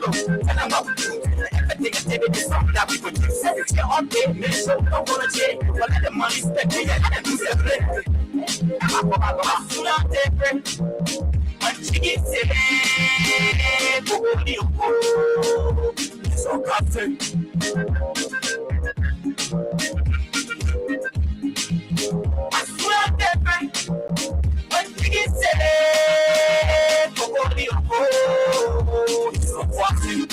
And I'm up to everything is something that we produce. You're on me, so don't wanna change. But let the money spend me and do the I'm not different. But she gets it. So Captain. I'm not different. But she gets it. So Captain.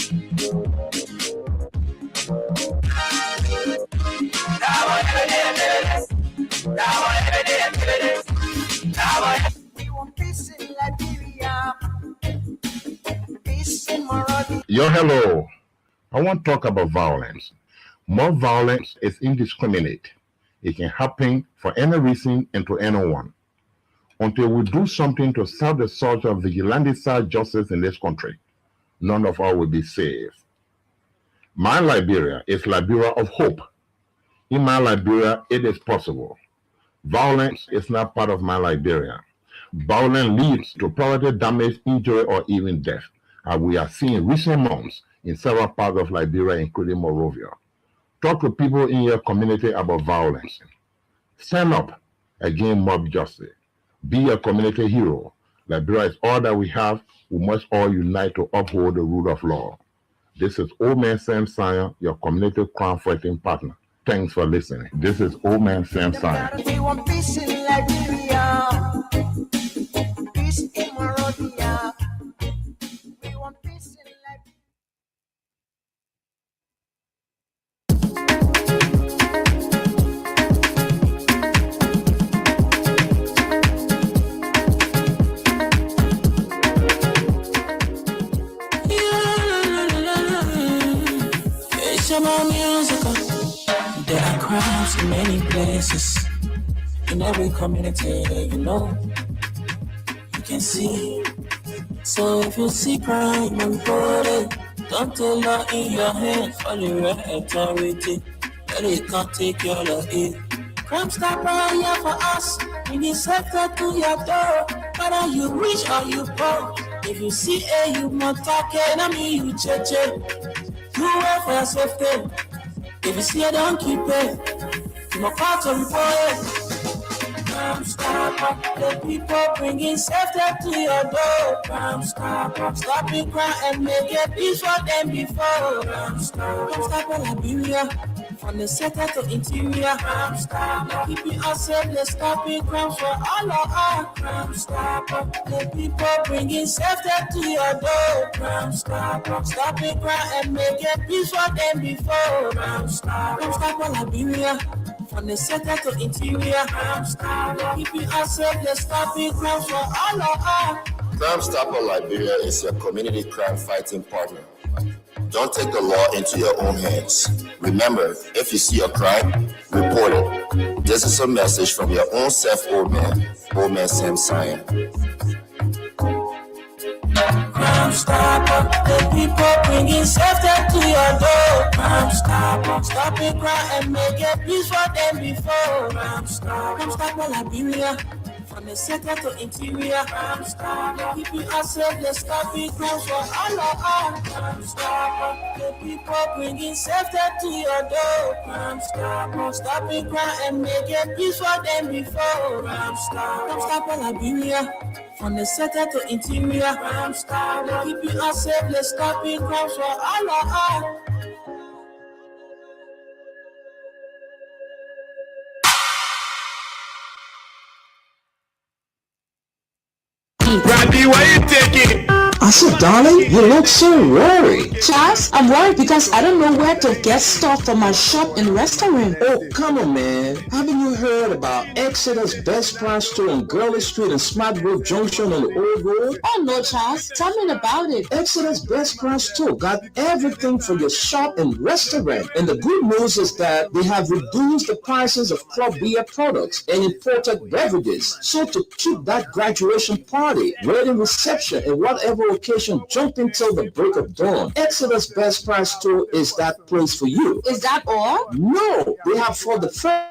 We want peace in Liberia, peace in Morocco. Yo, hello. I want to talk about violence. More violence is indiscriminate. It can happen for any reason and to anyone. Until we do something to stop the surge of vigilante-style justice in this country, none of us will be safe. My Liberia is Liberia of hope. In my Liberia, it is possible. Violence is not part of my Liberia. Violence leads to property damage, injury, or even death, as we are seeing in recent months in several parts of Liberia, including Monrovia. Talk to people in your community about violence. Stand up against mob justice. Be a community hero. Liberia is all that we have. We must all unite to uphold the rule of law. This is Old Man Sam Sion, your community crime fighting partner. Thanks for listening. This is Old Man Sam Sion. We want peace in Liberia, peace in Monrovia. We want peace in Liberia. It's about music. There are crimes in many places, in every community, you can see. So if you see crime, report it. Don't take law in your hands for the right authority. But it can't take your law in. Crime stopper here for us. We need safety to your door. Whether you rich or you poor. If you see you must talk it. I mean you cheche. You work for your safety. If you see it, don't keep it. You must call to report it. Crime stopper, the people bringing safety to your door. Crime stopper, stopping crime and make it peace for them before. Crime stopper, Liberia, from the center to interior. Crime stopper, keeping us safe, let's stopping crime for all of us. Crime stopper, the people bringing safety to your door. Crime stopper, stopping crime and make it peace for them before. Crime stopper, Liberia, from the center to interior. Crime stopper, keeping us safe, let's stopping crime for all of us. Crime Stopper Liberia is your community crime fighting partner. Don't take the law into your own hands. Remember, if you see a crime, report it. This is a message from your own self, Old Man Sam Sion. Crime Stopper, the people bringing safety to your door. Crime Stopper, stopping crime and make it peace for them before. Crime Stopper, Liberia, from the center to interior. Crime Stopper, keeping us safe, let's stop it crime for all of us. Crime Stopper, the people bringing safety to your door. Crime Stopper, stopping crime and make it peace for them before. Crime Stopper, Liberia, from the center to interior. Crime Stopper, keeping us safe, let's stop it crime for all of us. Randy, why you taking? I said, darling, you look so worried. Charles, I'm worried because I don't know where to get stuff for my shop and restaurant. Oh, come on, man. Haven't you heard about Exodus Best Price Store on Gurley Street and Smart Grove Junction on the Old Road? Oh, no, Charles. Tell me about it. Exodus Best Price Store got everything for your shop and restaurant. And the good news is that they have reduced the prices of club beer products and imported beverages. So to keep that graduation party, wedding reception, and whatever occasion jumping till the break of dawn, Exodus Best Price Store is that place for you. Is that all? No, they have for the first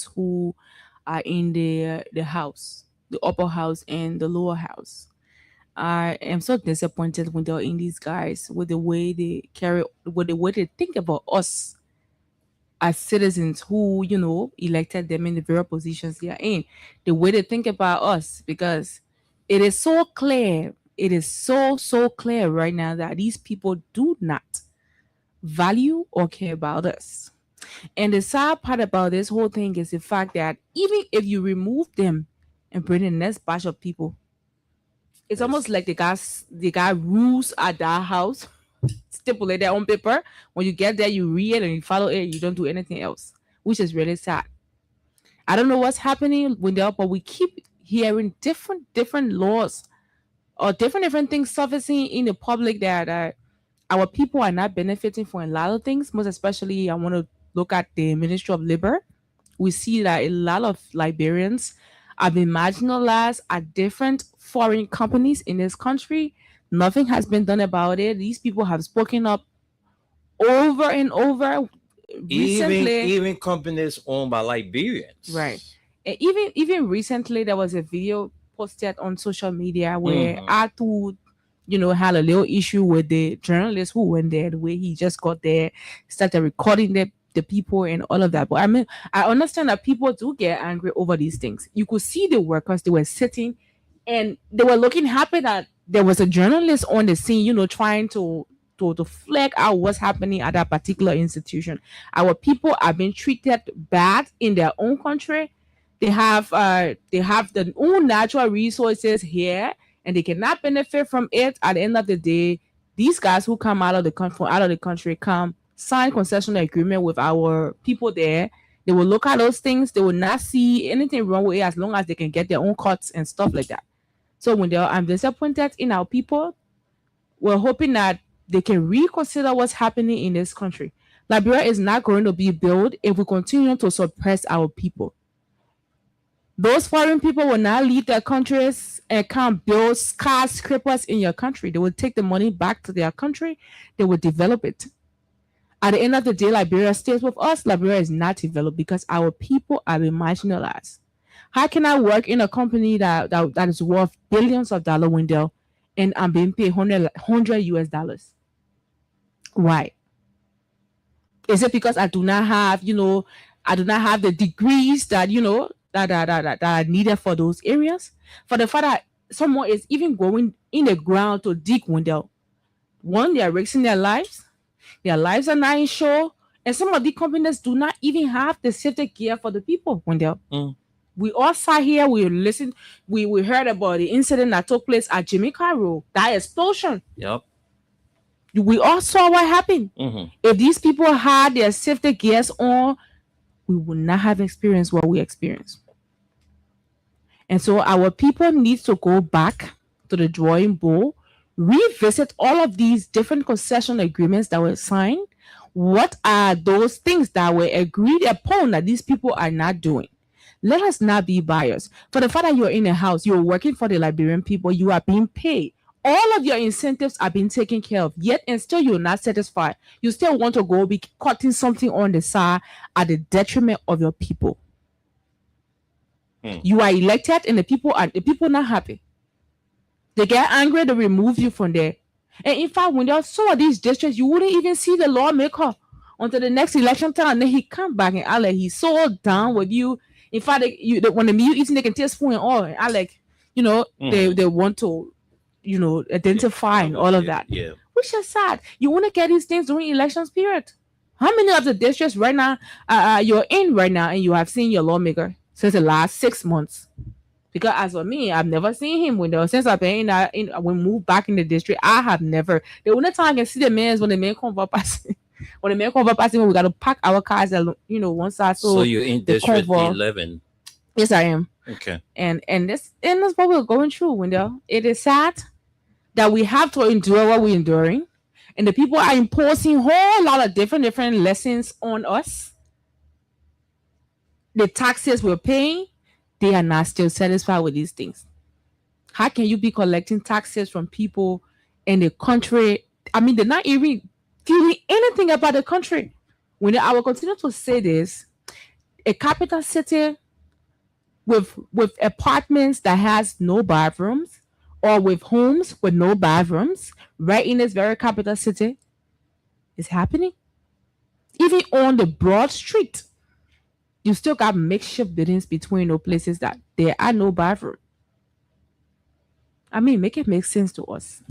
who are in the house, the upper house and the lower house. I am so disappointed when they're in these guys with the way they carry, with the way they think about us as citizens who, elected them in the very positions they are in. The way they think about us, because it is so clear, it is so clear right now that these people do not value or care about us. And the sad part about this whole thing is the fact that even if you remove them and bring the next batch of people, it's almost like the guy rules at that house, stipulated on paper. When you get there, you read it and you follow it. You don't do anything else, which is really sad. I don't know what's happening with that, but we keep hearing different laws or different things surfacing in the public that our people are not benefiting from a lot of things. Most especially, I want to look at the Ministry of Labor. We see that a lot of Liberians have been marginalized at different foreign companies in this country. Nothing has been done about it. These people have spoken up over and over recently. Even companies owned by Liberians. Right. And even recently, there was a video posted on social media where Atu, had a little issue with the journalist who went there, the way he just got there, started recording the people and all of that. But I mean, I understand that people do get angry over these things. You could see the workers, they were sitting and they were looking happy that there was a journalist on the scene, trying to flag out what's happening at that particular institution. Our people are being treated bad in their own country. They have their own natural resources here, and they cannot benefit from it. At the end of the day, these guys who come out of the country come sign concession agreement with our people there. They will look at those things. They will not see anything wrong with it as long as they can get their own cuts and stuff like that. So I'm disappointed in our people. We're hoping that they can reconsider what's happening in this country. Liberia is not going to be built if we continue to suppress our people. Those foreign people will not leave their countries and come build skyscrapers in your country. They will take the money back to their country. They will develop it. At the end of the day, Liberia stays with us. Liberia is not developed because our people are being marginalized. How can I work in a company that is worth billions of dollars, Wendell, and I'm being paid $100 US? Why? Is it because I do not have, the degrees that, that are needed for those areas? For the fact that someone is even going in the ground to dig, Wendell, one, they are risking their lives. Their lives are not insured. And some of the companies do not even have the safety gear for the people, Wendell. We all sat here, we listened, we heard about the incident that took place at Jamaica Road, that explosion. Yep. We all saw what happened. If these people had their safety gears on, we would not have experienced what we experienced. And so our people need to go back to the drawing board, revisit all of these different concession agreements that were signed. What are those things that were agreed upon that these people are not doing? Let us not be biased. For the fact that you're in a house, you're working for the Liberian people, you are being paid. All of your incentives are being taken care of, yet and still you're not satisfied. You still want to go be cutting something on the side at the detriment of your people. You are elected and the people not happy. They get angry, they remove you from there. And in fact, when there are some of these districts, you wouldn't even see the lawmaker until the next election time. And then he come back and I like, he's so down with you. In fact, when the meal eating, they can taste food and all. And I like, they want to, identify and all of that. Yeah. Which is sad. You want to get these things during elections period. How many of the districts right now you're in right now and you have seen your lawmaker since the last 6 months? Because as for me, I've never seen him since I've been when moved back in the district. I have never. The only time I can see the man is when the man come up passing. When the man come up passing, we got to pack our cars at one side. So you're in District 11. Yes, I am. Okay. And that's what we're going through, Wendell. It is sad that we have to endure what we're enduring, and the people are imposing a whole lot of different lessons on us. The taxes we're paying, they are not still satisfied with these things. How can you be collecting taxes from people in the country? I mean, they're not even feeling anything about the country. When I will continue to say this, a capital city with apartments that has no bathrooms, or with homes with no bathrooms, right in this very capital city, is happening. Even on the broad street, you still got makeshift buildings between those places that there are no bathroom. I mean, make it make sense to us.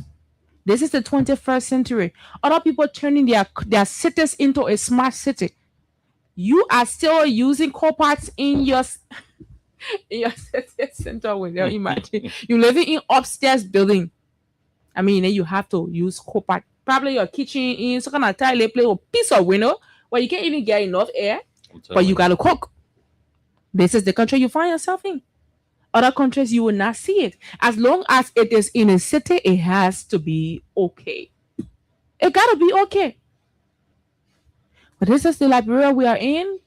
This is the 21st century. Other people turning their cities into a smart city. You are still using Copart in your city center window. Imagine you living in upstairs building. I mean, then you have to use Copart. Probably your kitchen in some kind of toilet play or piece of window where you can't even get enough air, but you gotta cook. This is the country you find yourself in. Other countries, you will not see it. As long as it is in a city, it has to be okay. It gotta be okay. But this is the Liberia we are in.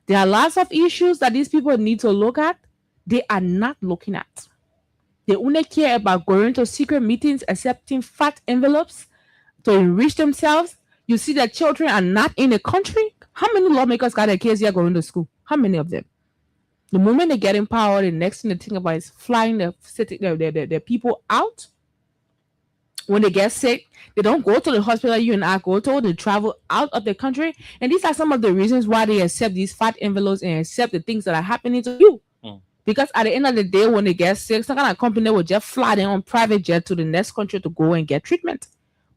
There are lots of issues that these people need to look at. They are not looking at. They only care about going to secret meetings, accepting fat envelopes to enrich themselves. You see that children are not in the country. How many lawmakers got their kids here going to school? How many of them? The moment they get in power, the next thing they think about is flying the people out. When they get sick, they don't go to the hospital you and I go to. They travel out of the country. And these are some of the reasons why they accept these fat envelopes and accept the things that are happening to you. Because at the end of the day, when they get sick, some kind of company will just fly them on private jet to the next country to go and get treatment.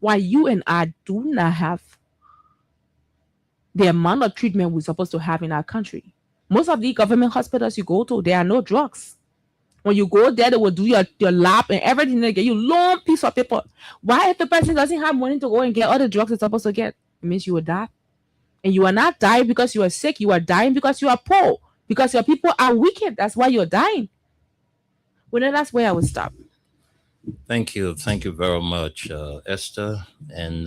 While you and I do not have the amount of treatment we're supposed to have in our country. Most of the government hospitals you go to, there are no drugs. When you go there, they will do your lab and everything. They get you long piece of paper. Why, if the person doesn't have money to go and get all the drugs it's supposed to get, it means you will die. And you are not dying because you are sick. You are dying because you are poor. Because your people are wicked. That's why you're dying. Well, that's where I would stop. Thank you very much, Esther. And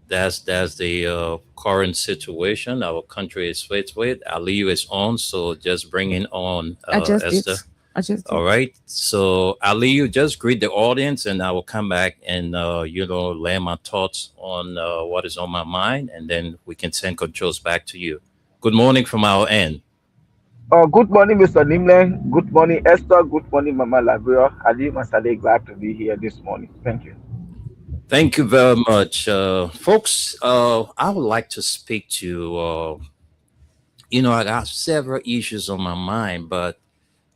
that's the current situation our country is faced with. Aliyu is on, so just bring in on Esther. All right. So Aliyu, just greet the audience, and I will come back and lay my thoughts on what is on my mind, and then we can send controls back to you. Good morning from our end. Good morning, Mr. Nimle. Good morning, Esther. Good morning, Mama Liberia. Ali Masale, glad to be here this morning. Thank you. Thank you very much. Folks, I would like to speak to, I got several issues on my mind, but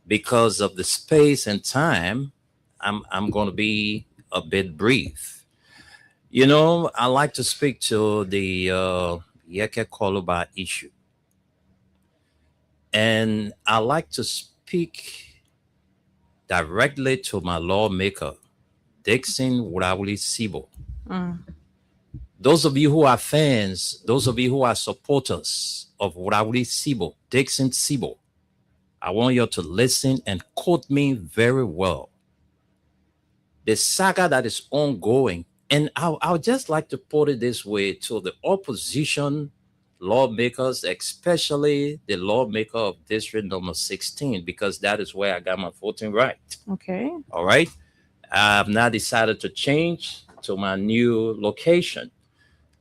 because of the space and time, I'm going to be a bit brief. I like to speak to the Yeke Koluba issue. And I like to speak directly to my lawmaker, Dickson Wurawuli Sibo. Those of you who are fans, those of you who are supporters of Wurawuli Sibo, Dickson Sibo, I want you to listen and quote me very well. The saga that is ongoing, and I'll just like to put it this way to the opposition lawmakers, especially the lawmaker of district number 16, because that is where I got my voting right. Okay. All right. I've now decided to change to my new location.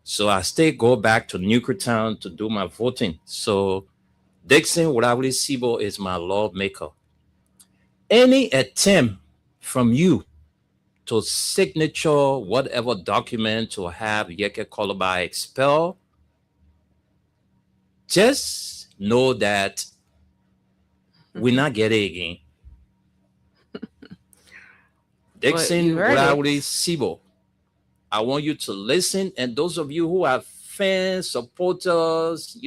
So I go back to Newcretown to do my voting. So Dickson Wurawuli Sibo is my lawmaker. Any attempt from you to signature whatever document to have Yeke Koluba expelled, just know that we're not getting it again. Dickson Wurawuli Sibo, I want you to listen. And those of you who are fans, supporters,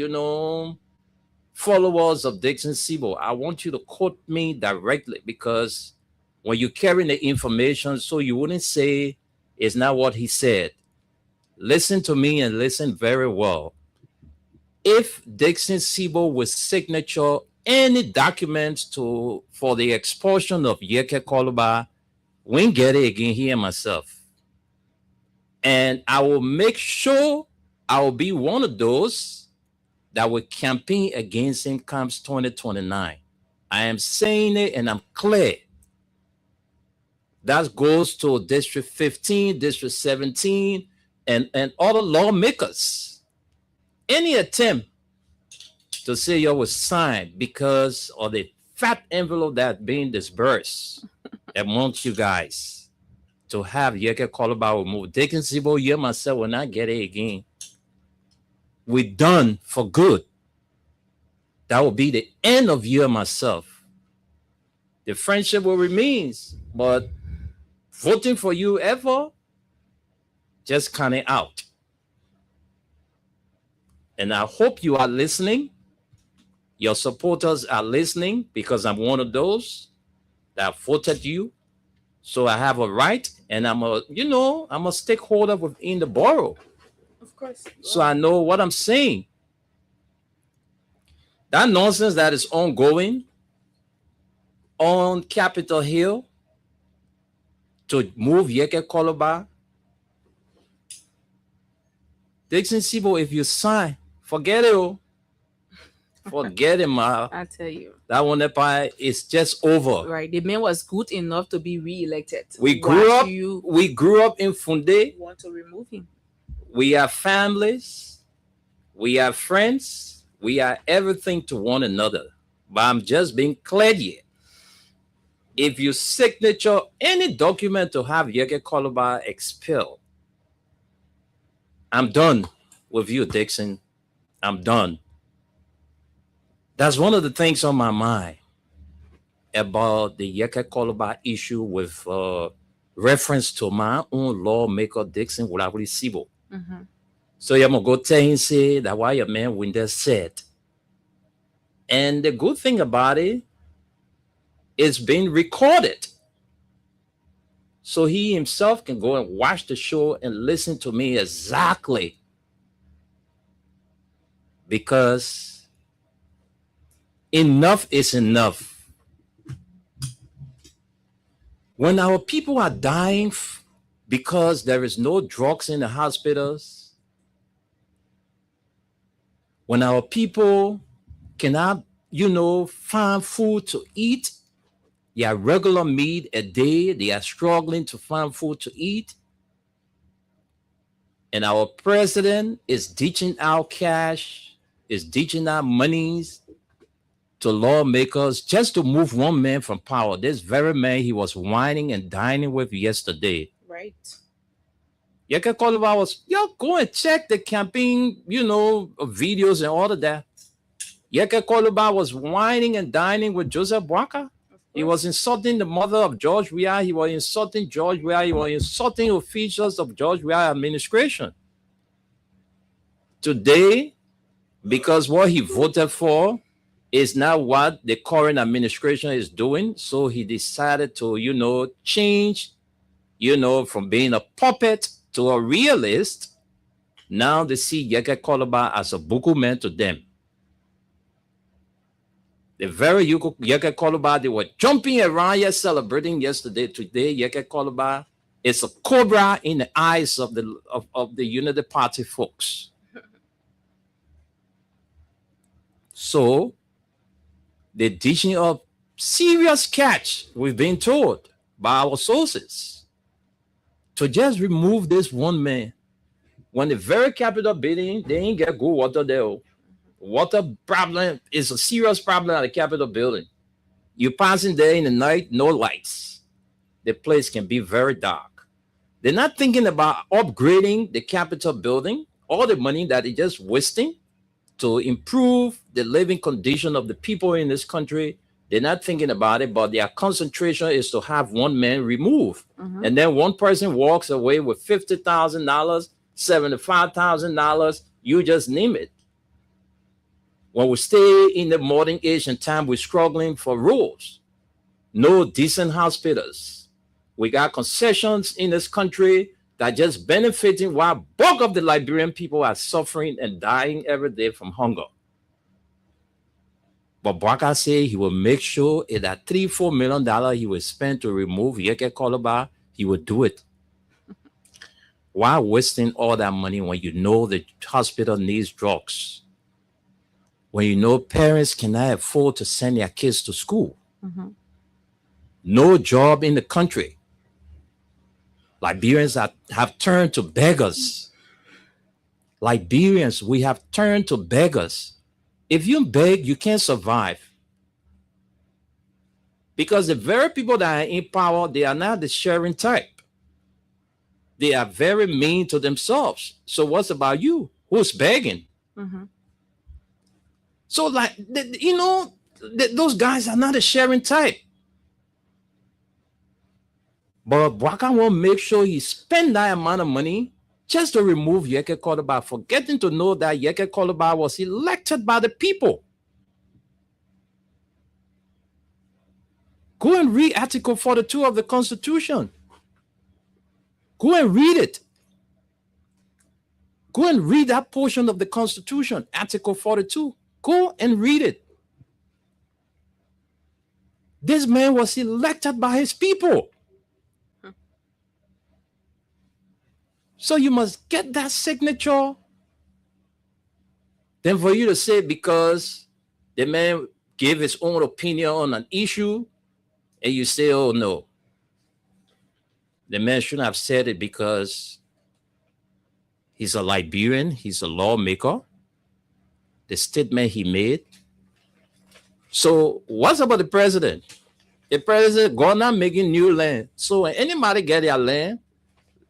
followers of Dickson Sibo, I want you to quote me directly, because when you're carrying the information, so you wouldn't say it's not what he said. Listen to me and listen very well. If Dickson Sibo will signature any documents for the expulsion of Yeke Koluba, we ain't get it again here myself. And I will make sure I will be one of those that will campaign against him comes 2029. I am saying it and I'm clear. That goes to District 15, District 17, and other lawmakers. Any attempt to say you was signed because of the fat envelope that being disbursed amongst you guys to have Yeke Koloba removed. Dixon Sibo, you myself will not get it again. We're done for good. That will be the end of you and myself. The friendship will remain, but voting for you ever, just kind of out. And I hope you are listening. Your supporters are listening because I'm one of those that voted you. So I have a right, and I'm a stakeholder within the borough. Of course. So I know what I'm saying. That nonsense that is ongoing on Capitol Hill to move Yeke Koloba. Dixon Sibo, if you sign, forget it. Forget it, ma. I tell you. That one is just over. Right. The man was good enough to be re-elected. We grew up in Funde. You want to remove him. We have families. We have friends. We are everything to one another. But I'm just being clear here. If you signature any document to have Yeke Koloba expelled, I'm done with you, Dixon. I'm done. That's one of the things on my mind about the Yeke Koloba issue with reference to my own lawmaker, Dixon Wulawuli Sibo. Mm-hmm. So I'm going to go tell him, say that why your man Winder said. And the good thing about it, it's being recorded. So he himself can go and watch the show and listen to me exactly. Because enough is enough. When our people are dying because there is no drugs in the hospitals, when our people cannot, find food to eat, yeah, regular meat a day, they are struggling to find food to eat. And our president is ditching out cash, is ditching out monies to lawmakers just to move one man from power. This very man he was whining and dining with yesterday. Right. Yeke Koloba was, go and check the campaign, videos and all of that. Yeke Koloba was whining and dining with Joseph Boakai. He was insulting the mother of George Weah. He was insulting George Weah. He was insulting officials of George Weah administration. Today, because what he voted for is not what the current administration is doing, so he decided to, change, from being a puppet to a realist. Now they see Yeke Koloba as a buku man to them. The very Yeke Koloba, they were jumping around here celebrating yesterday. Today, Yeke Koloba is a cobra in the eyes of the Unity Party folks. So, they're dishing up serious catch, we've been told by our sources, to just remove this one man. When the very Capitol building, they ain't get good water there. Water problem is a serious problem at the Capitol building. You passing there in the night, no lights. The place can be very dark. They're not thinking about upgrading the Capitol building, all the money that they're just wasting to improve the living condition of the people in this country. They're not thinking about it, but their concentration is to have one man removed. Mm-hmm. And then one person walks away with $50,000, $75,000, you just name it. When we stay in the modern age and time, we're struggling for roads, no decent hospitals. We got concessions in this country that are just benefiting while bulk of the Liberian people are suffering and dying every day from hunger. But Boakai said he will make sure that $3-4 million he will spend to remove Yeke Koloba, he will do it. Why wasting all that money when you know the hospital needs drugs? When you know parents cannot afford to send their kids to school. Mm-hmm. No job in the country. Liberians have turned to beggars. Liberians, we have turned to beggars. If you beg, you can't survive. Because the very people that are in power, they are not the sharing type. They are very mean to themselves. So what's about you? Who's begging? So like, those guys are not a sharing type. But Bwaka will make sure he spend that amount of money just to remove Yeke Koloba, forgetting to know that Yeke Koloba was elected by the people. Go and read Article 42 of the Constitution. Go and read it. Go and read that portion of the Constitution, Article 42. Go and read it. This man was elected by his people. So you must get that signature. Then for you to say because the man gave his own opinion on an issue, and you say, oh no, the man shouldn't have said it because he's a Liberian, he's a lawmaker, the statement he made. So what's about the president? The president gonna making new land. So when anybody get their land,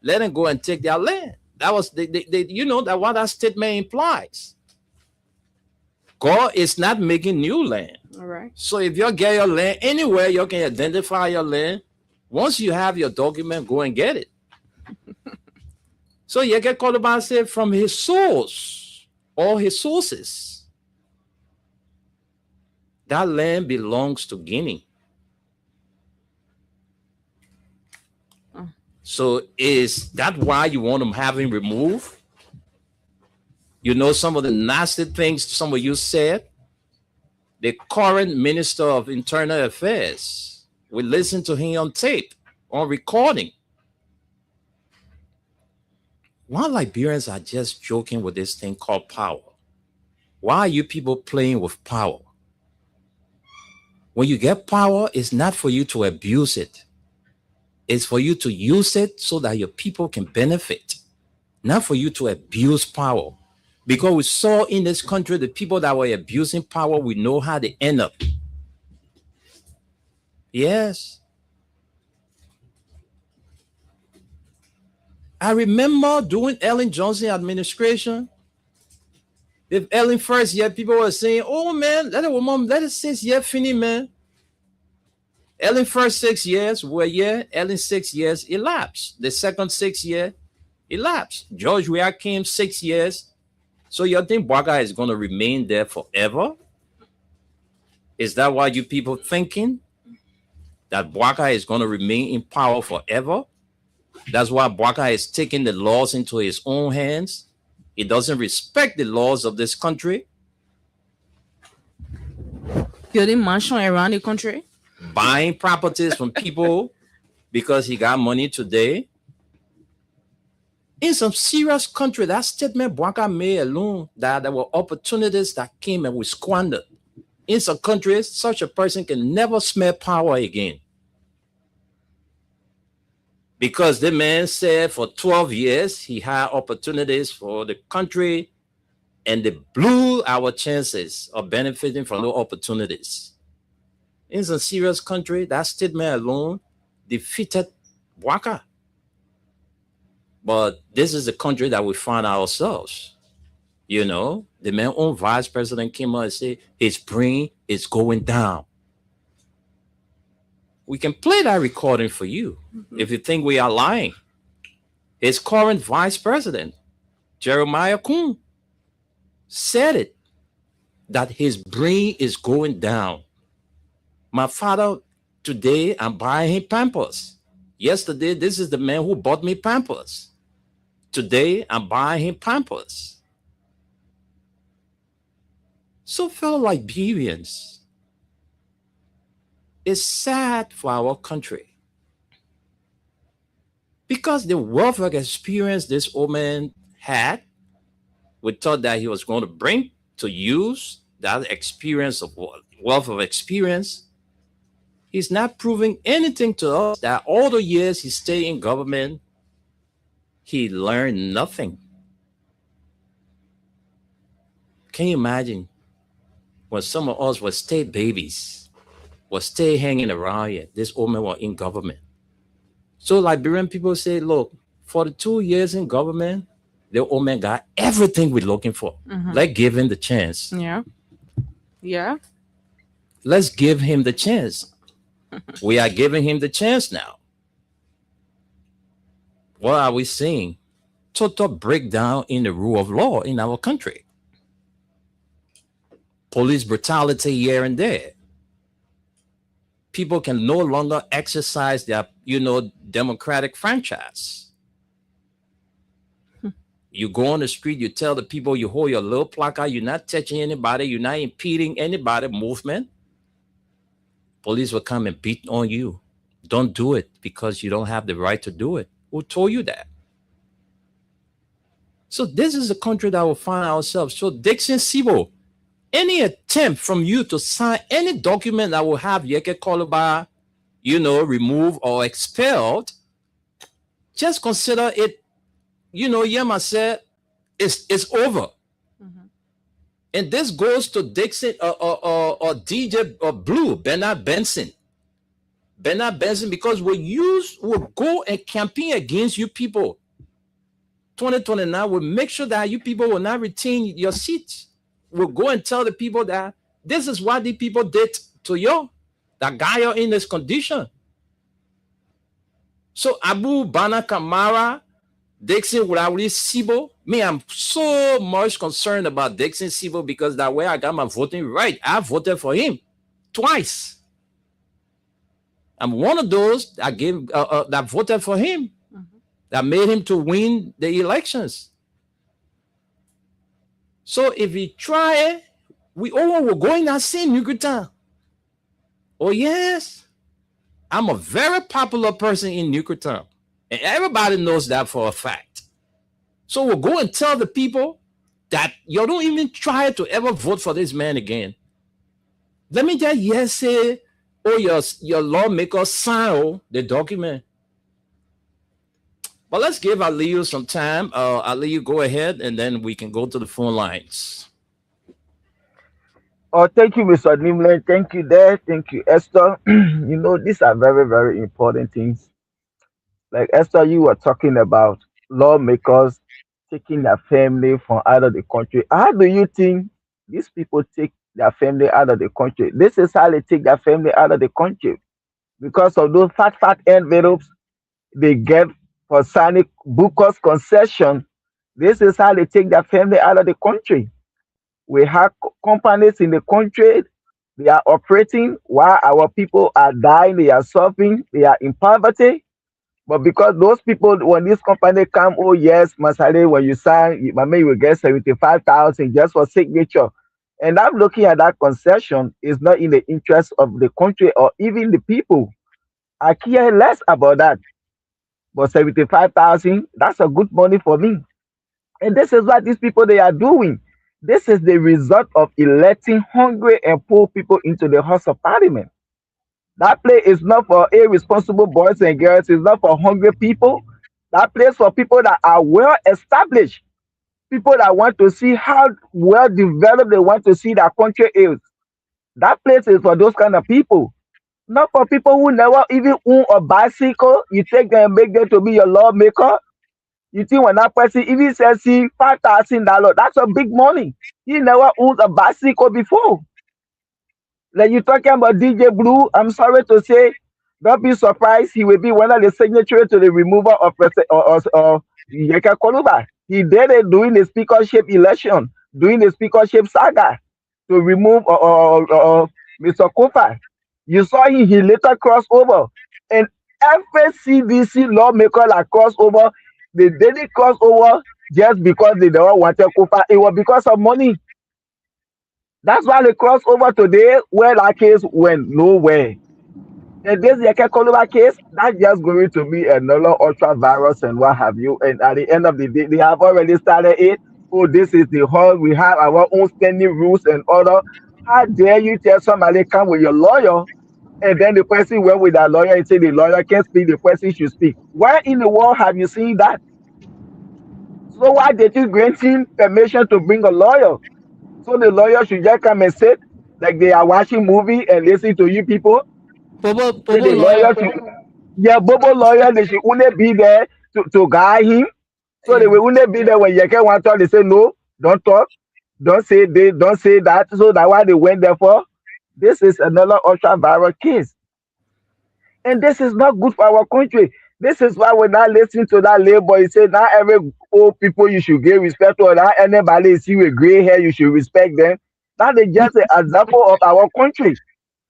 let them go and take their land. That was that what that statement implies. God is not making new land. All right. So if you get your land anywhere, you can identify your land. Once you have your document, go and get it. So you get called about say from his source or his sources. That land belongs to Guinea. So is that why you want him having removed? You know some of the nasty things some of you said. The current Minister of Internal Affairs, we listened to him on tape, on recording. Why Liberians are just joking with this thing called power? Why are you people playing with power? When you get power, it's not for you to abuse it. It's for you to use it so that your people can benefit, not for you to abuse power. Because we saw in this country the people that were abusing power, we know how they end up. Yes. I remember during Ellen Johnson administration, if Ellen first year, people were saying, oh man, let it 6 years finish, man. Ellen first 6 years were Ellen 6 years elapsed. The second 6 year elapsed. George Weah came 6 years. So you think Bwaka is going to remain there forever? Is that what you people thinking? That Bwaka is going to remain in power forever? That's why Bwaka is taking the laws into his own hands. He doesn't respect the laws of this country. Building mansion around the country. Buying properties from people because he got money today. In some serious country, that statement Bwaka made alone, that there were opportunities that came and we squandered. In some countries, such a person can never smell power again. Because the man said for 12 years, he had opportunities for the country and they blew our chances of benefiting from those opportunities. In some serious country, that statement alone defeated Bwaka. But this is the country that we find ourselves. You know, the man own vice president came out and said his brain is going down. We can play that recording for you if you think we are lying. His current vice president, Jeremiah Kuhn, said it, that his brain is going down. My father, today, I'm buying him Pampers. Yesterday, this is the man who bought me Pampers. Today, I'm buying him Pampers. So, fellow Liberians, it's sad for our country because the wealth of experience this old man had, we thought that he was going to bring to use that experience of wealth of experience. He's not proving anything to us. That all the years he stayed in government, he learned nothing. Can you imagine? when some of us were state babies, were stay hanging around here. This woman was in government. So Liberian people say, look, for the 2 years in government, the old man got everything we're looking for. Let's give him the chance. Yeah. Yeah. Let's give him the chance. We are giving him the chance now. What are we seeing? Total breakdown in the rule of law in our country. Police brutality here and there. People can no longer exercise their, democratic franchise. You go on the street, you tell the people, you hold your little placard, you're not touching anybody, you're not impeding anybody movement. Police will come and beat on you. Don't do it because you don't have the right to do it. Who told you that? So this is the country that we'll find ourselves. So Dickson Sibo, any attempt from you to sign any document that will have Yeke Koluba, removed or expelled, just consider it, Yema said, it's over. And this goes to Dixon or DJ or Blue, Bernard Benson. Bernard Benson, because we'll go and campaign against you people. 2029 will make sure that you people will not retain your seats. We'll go and tell the people that this is what the people did to you, that got you in this condition. So Abu Bana Kamara, Dixon Wulawi Sibo, me, I'm so much concerned about Dixon Sibo because that way I got my voting right. I voted for him twice. I'm one of those that that voted for him, that made him to win the elections. So if we try, we all will go in that same Nukuta. Oh yes, I'm a very popular person in Nukuta. And everybody knows that for a fact. So we'll go and tell the people that you don't even try to ever vote for this man again. Let me just say, your lawmakers sign the document. But let's give Aliyu some time. Aliyu, go ahead, and then we can go to the phone lines. Oh, thank you, Mr. Nimlen. Thank you there. Thank you, Esther. These are very, very important things. Like Esther, you were talking about lawmakers taking their family from out of the country. How do you think these people take their family out of the country? This is how they take their family out of the country. Because of those fat envelopes they get for signing Booker's concession. This is how they take their family out of the country. We have companies in the country, they are operating while our people are dying, they are suffering, they are in poverty. But because those people, when this company come, oh yes, Masale, when you sign, you will get 75,000 just for signature. And I'm looking at that concession is not in the interest of the country or even the people. I care less about that. But 75,000, that's a good money for me. And this is what these people they are doing. This is the result of electing hungry and poor people into the House of Parliament. That place is not for irresponsible boys and girls. It's not for hungry people. That place for people that are well established. People that want to see how well developed they want to see their country is. That place is for those kind of people. Not for people who never even own a bicycle. You take them and make them to be your lawmaker. You think when that person even says $5,000, that's a big money. He never owned a bicycle before. Like you talking about DJ Blue, I'm sorry to say, don't be surprised. He will be one of the signatories to the removal of Yeke Koluba. He did it during the speakership election, during the speakership saga, to remove Mr. Kofa. You saw him, he later crossed over. And every CDC lawmaker that crossed over, they didn't cross over just because they don't want Kofa. It was because of money. That's why they crossed over today, where that case went nowhere. And this Yeke Koluba case, that's just going to be another ultra virus and what have you. And at the end of the day, they have already started it. Oh, this is the whole, we have our own standing rules and order. How dare you tell somebody come with your lawyer, and then the person went with that lawyer and say the lawyer can't speak, the person should speak. Where in the world have you seen that? So why did you grant him permission to bring a lawyer? So the lawyer should just come and sit Like they are watching movie and listening to you people. Bobo Say Bobo the lawyer. lawyer should, yeah, Bobo lawyer, they should only be there to guide him. So they Yeah. will only be there when Yeke want to talk. They say no, don't talk, don't say this, don't say that. So that's why they went there for. This is another ultra viral case. And this is not good for our country. This is why we're not listening to that label. He said, not every old people you should give respect to, or not anybody see with gray hair, you should respect them. That is just an example of our country.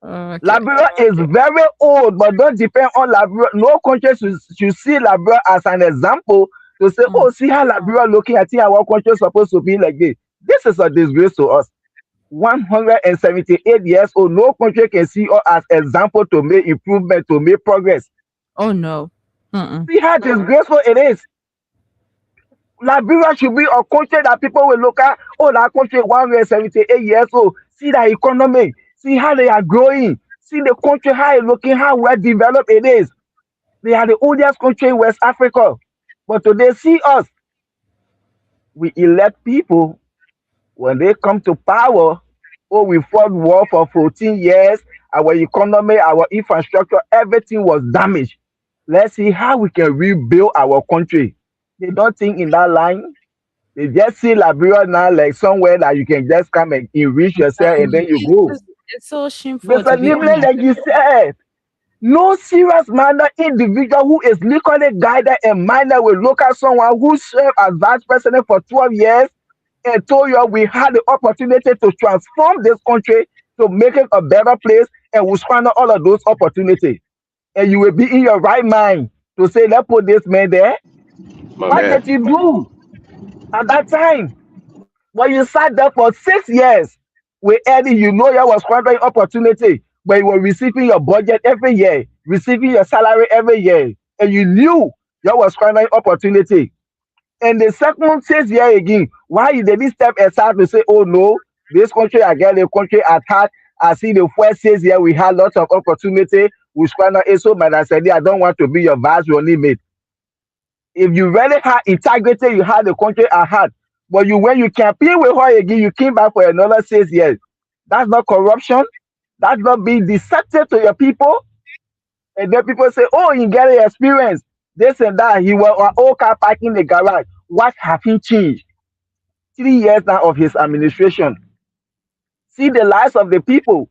Okay. Liberia is very old, but don't depend on Liberia. No country should see Liberia as an example to say, oh, see how Liberia looking. I think our country is supposed to be like this. This is a disgrace to us. 178 years old, no country can see us as example to make improvement, to make progress. Oh no. See how disgraceful it is. Liberia should be a country that people will look at. Oh, that country 178 years old. See the economy. See how they are growing. See the country, how it's looking, how well developed it is. They are the oldest country in West Africa. But today, see us. We elect people. When they come to power, oh, we fought war for 14 years. Our economy, our infrastructure, everything was damaged. Let's see how we can rebuild our country. They don't think in that line. They just see Liberia now like somewhere that you can just come and enrich yourself and then you go. It's so shameful Mr. to be Nimble, honest. like you said, no serious minded individual who is legally guided and minded will look at someone who served as vice president for 12 years and told you we had the opportunity to transform this country to make it a better place and will squander all of those opportunities. And you will be in your right mind to say, let's put this man there. What did you do at that time? When you sat there for 6 years with Eddie, you know you was squandering opportunity, but you were receiving your budget every year, receiving your salary every year, and you knew you was squandering opportunity. And the second 6 year again, why you didn't step aside to say, oh no, this country again, the country attack. I see the first 6 year we had lots of opportunity. We squander it so bad. I said, I don't want to be your vice running mate. If you really had integrity, you had the country at heart. But when you campaign with her again, you came back for another 6 years. That's not corruption. That's not being deceptive to your people. And then people say, oh, you get an experience. This and that. He was all car parking in the garage. What have he changed? 3 years now of his administration. See the lives of the people.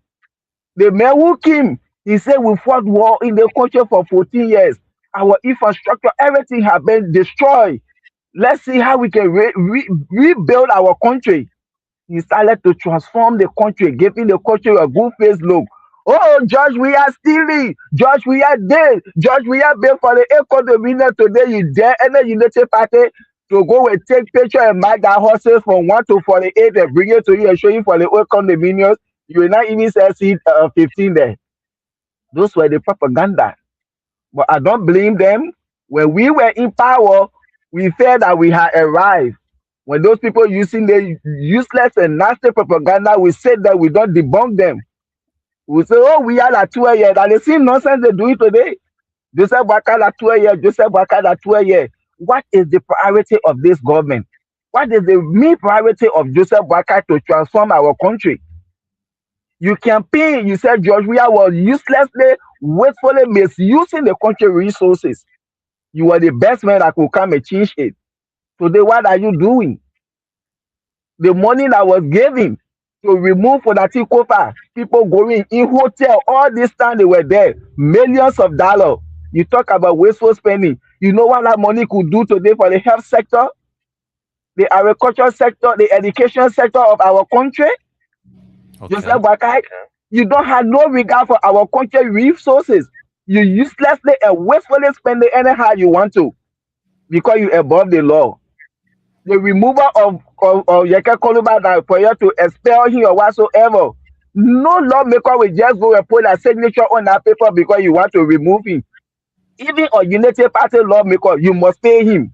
The man who came, he said we fought war in the country for 14 years. Our infrastructure, everything has been destroyed. Let's see how we can rebuild our country. He started to transform the country, giving the country a good face look. Oh, George, we are stealing. George, we are dead. George, we are built for the economy today. You dare any United Party to go and take picture and mark that horses from 1 to 48 and bring it to you and show you for the old condominiums. You will not even say seat 15 there. Those were the propaganda. But I don't blame them. When we were in power, we felt that we had arrived. When those people using the useless and nasty propaganda, we said that we don't debunk them. We say, oh, we are at 2 years. And the same nonsense they do it today. Joseph Boakai at 2 years, Joseph Boakai at 2 years. What is the priority of this government? What is the main priority of Joseph Boakai to transform our country? You campaign, you said George Weah was uselessly, wastefully misusing the country resources. You were the best man that could come and change it. Today, what are you doing? The money that was given to remove Fonati Kofa, people going in hotel, all this time they were there, millions of dollars. You talk about wasteful spending. You know what that money could do today for the health sector, the agricultural sector, the education sector of our country? Okay. Joseph Boakai, you don't have no regard for our country resources. You uselessly and wastefully spend it anyhow you want to because you above the law. The removal of Yeke Koluba for you to expel him or whatsoever. No lawmaker will just go and put a signature on that paper because you want to remove him. Even a Unity Party lawmaker, you must pay him.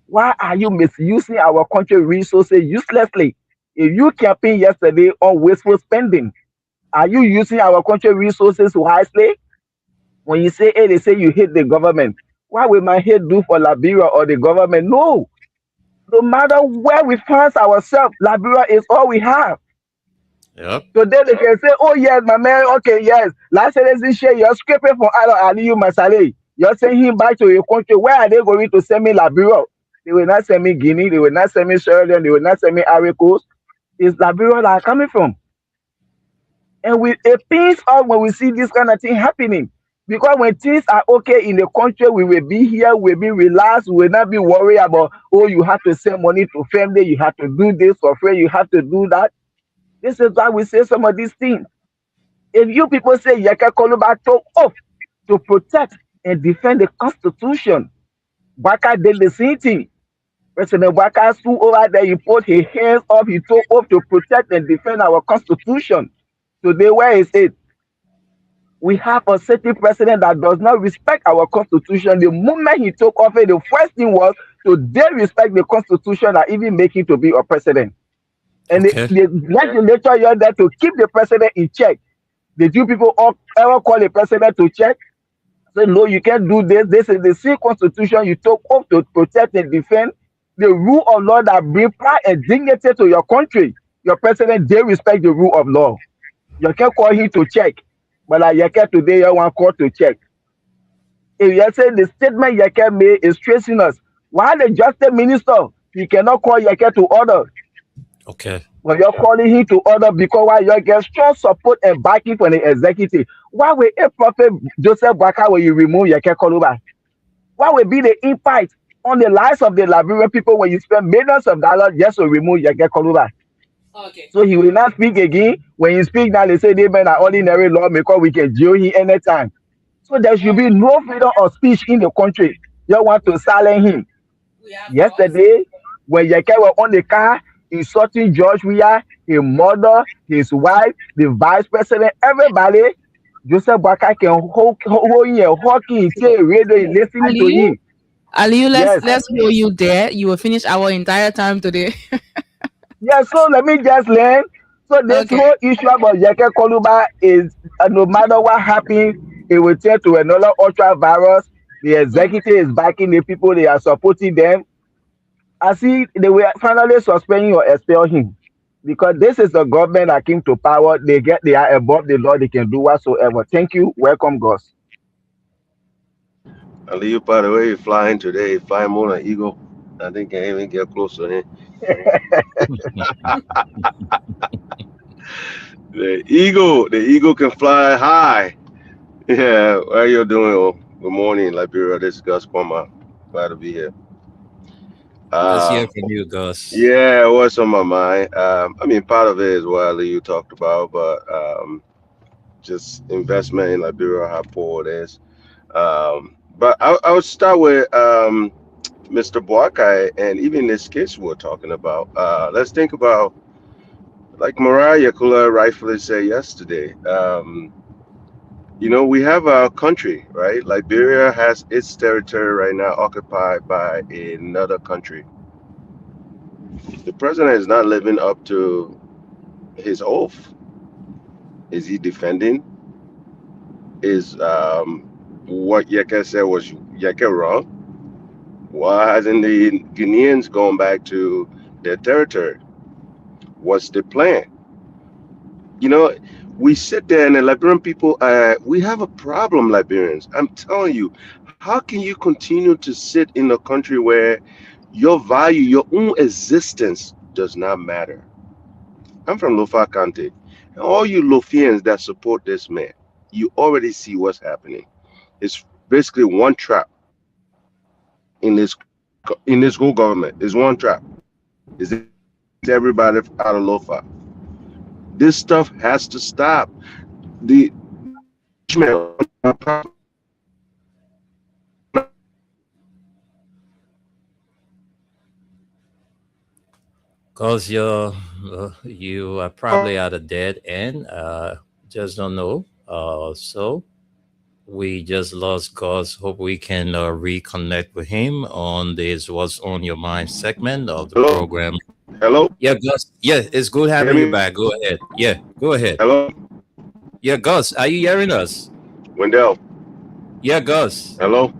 Why are you misusing our country resources uselessly? If you campaigned yesterday on wasteful spending, are you using our country resources wisely? When you say, hey, they say you hate the government. What will my hate do for Liberia or the government? No. No matter where we find ourselves, Liberia is all we have. Yep. Today they can say, oh yes, my man, okay, yes. Last share you're scraping for Aliyu Masale. You're sending him back to your country. Where are they going to send me Liberia? They will not send me Guinea, they will not send me Sierra Leone, they will not send me Ivory Coast. It's Liberia that are coming from. And it pains us when we see this kind of thing happening. Because when things are okay in the country, we will be here, we'll be relaxed, we will not be worried about, oh, you have to send money to family, you have to do this for free, you have to do that. This is why we say some of these things. If you people say Yeke Koluba took off to protect and defend the Constitution, Baka did the same thing. President Baka stood over there, he put his hands up, he took off to protect and defend our Constitution. Today, where is it? We have a certain president that does not respect our Constitution. The moment he took office, the first thing was to disrespect the Constitution and even make him to be a president. And Okay. the legislature you're there to keep the president in check. Did you people ever call the president to check? Say, no, you can't do this. This is the same Constitution you took off to protect and defend the rule of law that bring pride and dignity to your country. Your president, they respect the rule of law. You can't call him to check. But like Yeke today, you want call to check. If you say the statement Yeke made is tracing us, why the justice minister, he cannot call Yeke to order? Okay. But you're calling him to order because why you get strong support and backing from the executive. Why will a prophet Joseph Baka when you remove Yeke Koluba? What will be the impact on the lives of the Liberian people when you spend millions of dollars just to remove Yeke Koluba? Okay. So he will not speak again. When he speak now, they say they men are ordinary lawmaker, we can jail him anytime. So there should be no freedom of speech in the country. You want to silence him. Yesterday, when Yeke was on the car, insulting George Weah, his mother, his wife, the vice president, everybody, Joseph Baka can hold him, hawking, radio, listening to him. Aliyu, Yes. let's go you there. You will finish our entire time today. Yeah, so let me just learn. So this Okay. whole issue about Yeke Koluba is no matter what happens, it will turn to another ultra virus. The executive is backing the people, they are supporting them. I see they will finally suspend or expel him. Because this is the government that came to power. They are above the law, they can do whatsoever. Thank you. Welcome, Gus. Aliyu, by the way, you're flying today, flying more than Eagle. I think can't even get close to him. The eagle can fly high. Yeah, how you doing? Oh, good morning, Liberia. This is Gus Palmer. Glad to be here. Let's hear from you, Gus. Yeah, what's on my mind? I mean, part of it is what Aliyu talked about, but just investment in Liberia, how poor it is. But I would start with Mr. Boakai and even this case we're talking about. Let's think about, like Mariah Kula rightfully said yesterday, you know, we have our country, right? Liberia has its territory right now occupied by another country. The president is not living up to his oath. Is he defending? Is what Yeke said was Yeke wrong? Why hasn't the Guineans gone back to their territory? What's the plan? You know, we sit there and the Liberian people, we have a problem, Liberians. I'm telling you, how can you continue to sit in a country where your value, your own existence does not matter? I'm from Lofa Kante. And all you Lofians that support this man, you already see what's happening. It's basically one trap in this whole government. Is one trap. Is everybody out of Lofa. This stuff has to stop. The Cause you are probably at a dead end. Just don't know. So we just lost Gus. Hope we can reconnect with him on this "What's on Your Mind" segment of the Hello? program. Hello? Yeah, Gus. Yeah, it's good having Hear you me? back. Go ahead. Yeah, go ahead. Hello? Yeah, Gus, are you hearing us? Wendell? Yeah, Gus. Hello?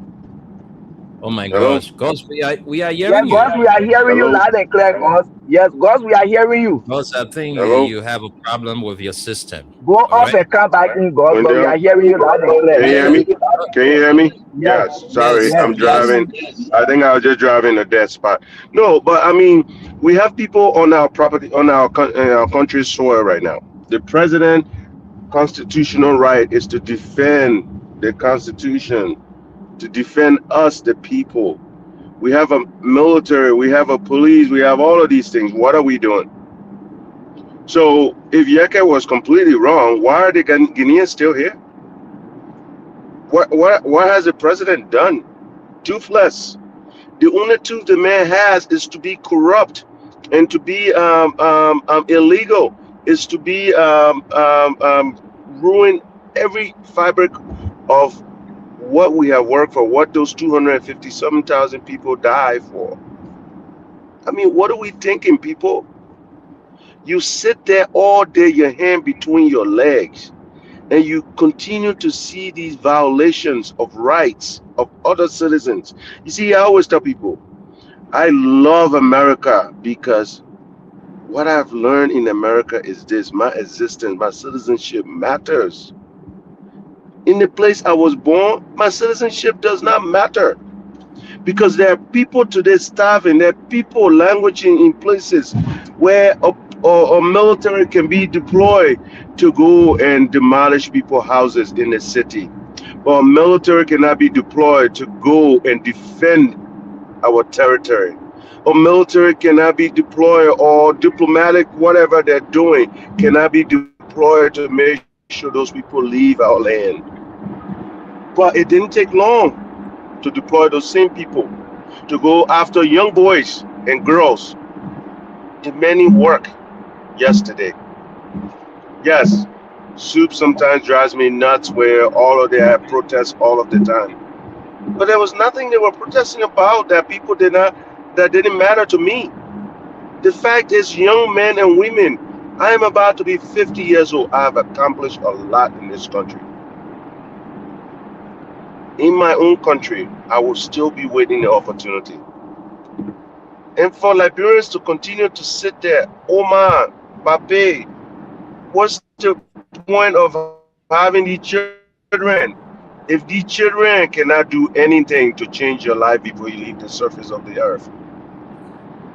Oh my Hello? gosh, Ghost, we are Yes, hearing you. Ghost, we are hearing you Hello? loud and clear, Ghost. Yes, Ghost, we are hearing you. Ghost, I think Hello? you have a problem with your system. Go All off right. and come back in, Ghost, but we Wendell? are hearing you loud and Can you clear. hear me? Can you hear me? Yes, Yes. Sorry, Yes, I'm yes. yes. driving. I think I was just driving a dead spot. No, but I mean, we have people on our property, on our country's soil right now. The president constitutional right is to defend the Constitution, to defend us, the people. We have a military, we have a police, we have all of these things. What are we doing? So if Yeke was completely wrong, why are the Guineans still here? What has the president done? Toothless. The only tooth the man has is to be corrupt and to be illegal, is to be ruin every fabric of what we have worked for, what those 257,000 people died for. I mean, what are we thinking, people? You sit there all day, your hand between your legs, and you continue to see these violations of rights of other citizens. You see, I always tell people, I love America because what I've learned in America is this: my existence, my citizenship matters. In the place I was born, my citizenship does not matter because there are people today starving. There are people languishing in places where a military can be deployed to go and demolish people's houses in the city. But a military cannot be deployed to go and defend our territory. A military cannot be deployed, or diplomatic, whatever they're doing, cannot be deployed to make sure those people leave our land. But it didn't take long to deploy those same people to go after young boys and girls demanding work yesterday. Yes, soup sometimes drives me nuts where all of their protests all of the time. But there was nothing they were protesting about that people that didn't matter to me. The fact is, young men and women, I am about to be 50 years old. I have accomplished a lot in this country. In my own country, I will still be waiting the opportunity. And for Liberians to continue to sit there, oh man, Bape, what's the point of having these children if these children cannot do anything to change your life before you leave the surface of the earth?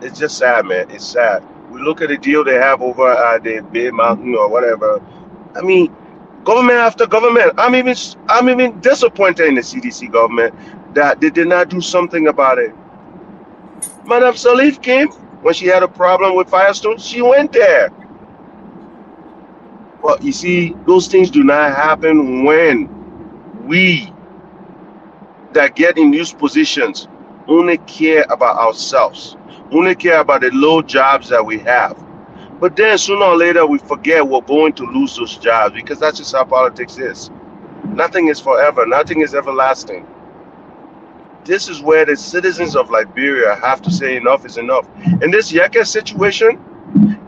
It's just sad, man. It's sad. We look at the deal they have over at the Bay Mountain or whatever. I mean, government after government. I'm even disappointed in the CDC government that they did not do something about it. Madam Salif came when she had a problem with Firestone. She went there. But you see, those things do not happen when we that get in these positions only care about ourselves, only care about the low jobs that we have. But then sooner or later we forget we're going to lose those jobs, because that's just how politics is. Nothing is forever, nothing is everlasting. This is where the citizens of Liberia have to say enough is enough. In this Yeke situation,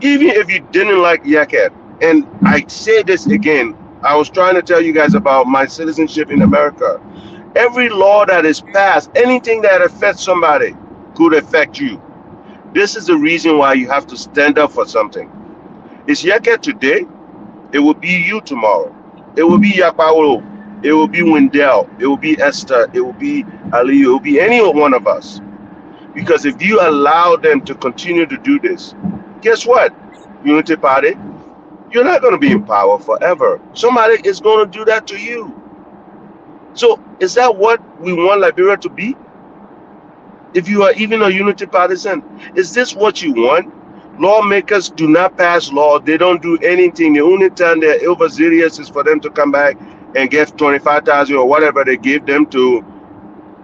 even if you didn't like Yeke, and I say this again, I was trying to tell you guys about my citizenship in America. Every law that is passed, anything that affects somebody could affect you. This is the reason why you have to stand up for something. It's Yeke today, it will be you tomorrow. It will be Yakpaolo, it will be Wendell, it will be Esther, it will be Ali, it will be any one of us. Because if you allow them to continue to do this, guess what? Unity Party, you're not going to be in power forever. Somebody is going to do that to you. So is that what we want Liberia to be? If you are even a unity partisan, is this what you want? Lawmakers do not pass law. They don't do anything. The only time they're overzealous is for them to come back and get 25,000 or whatever they give them to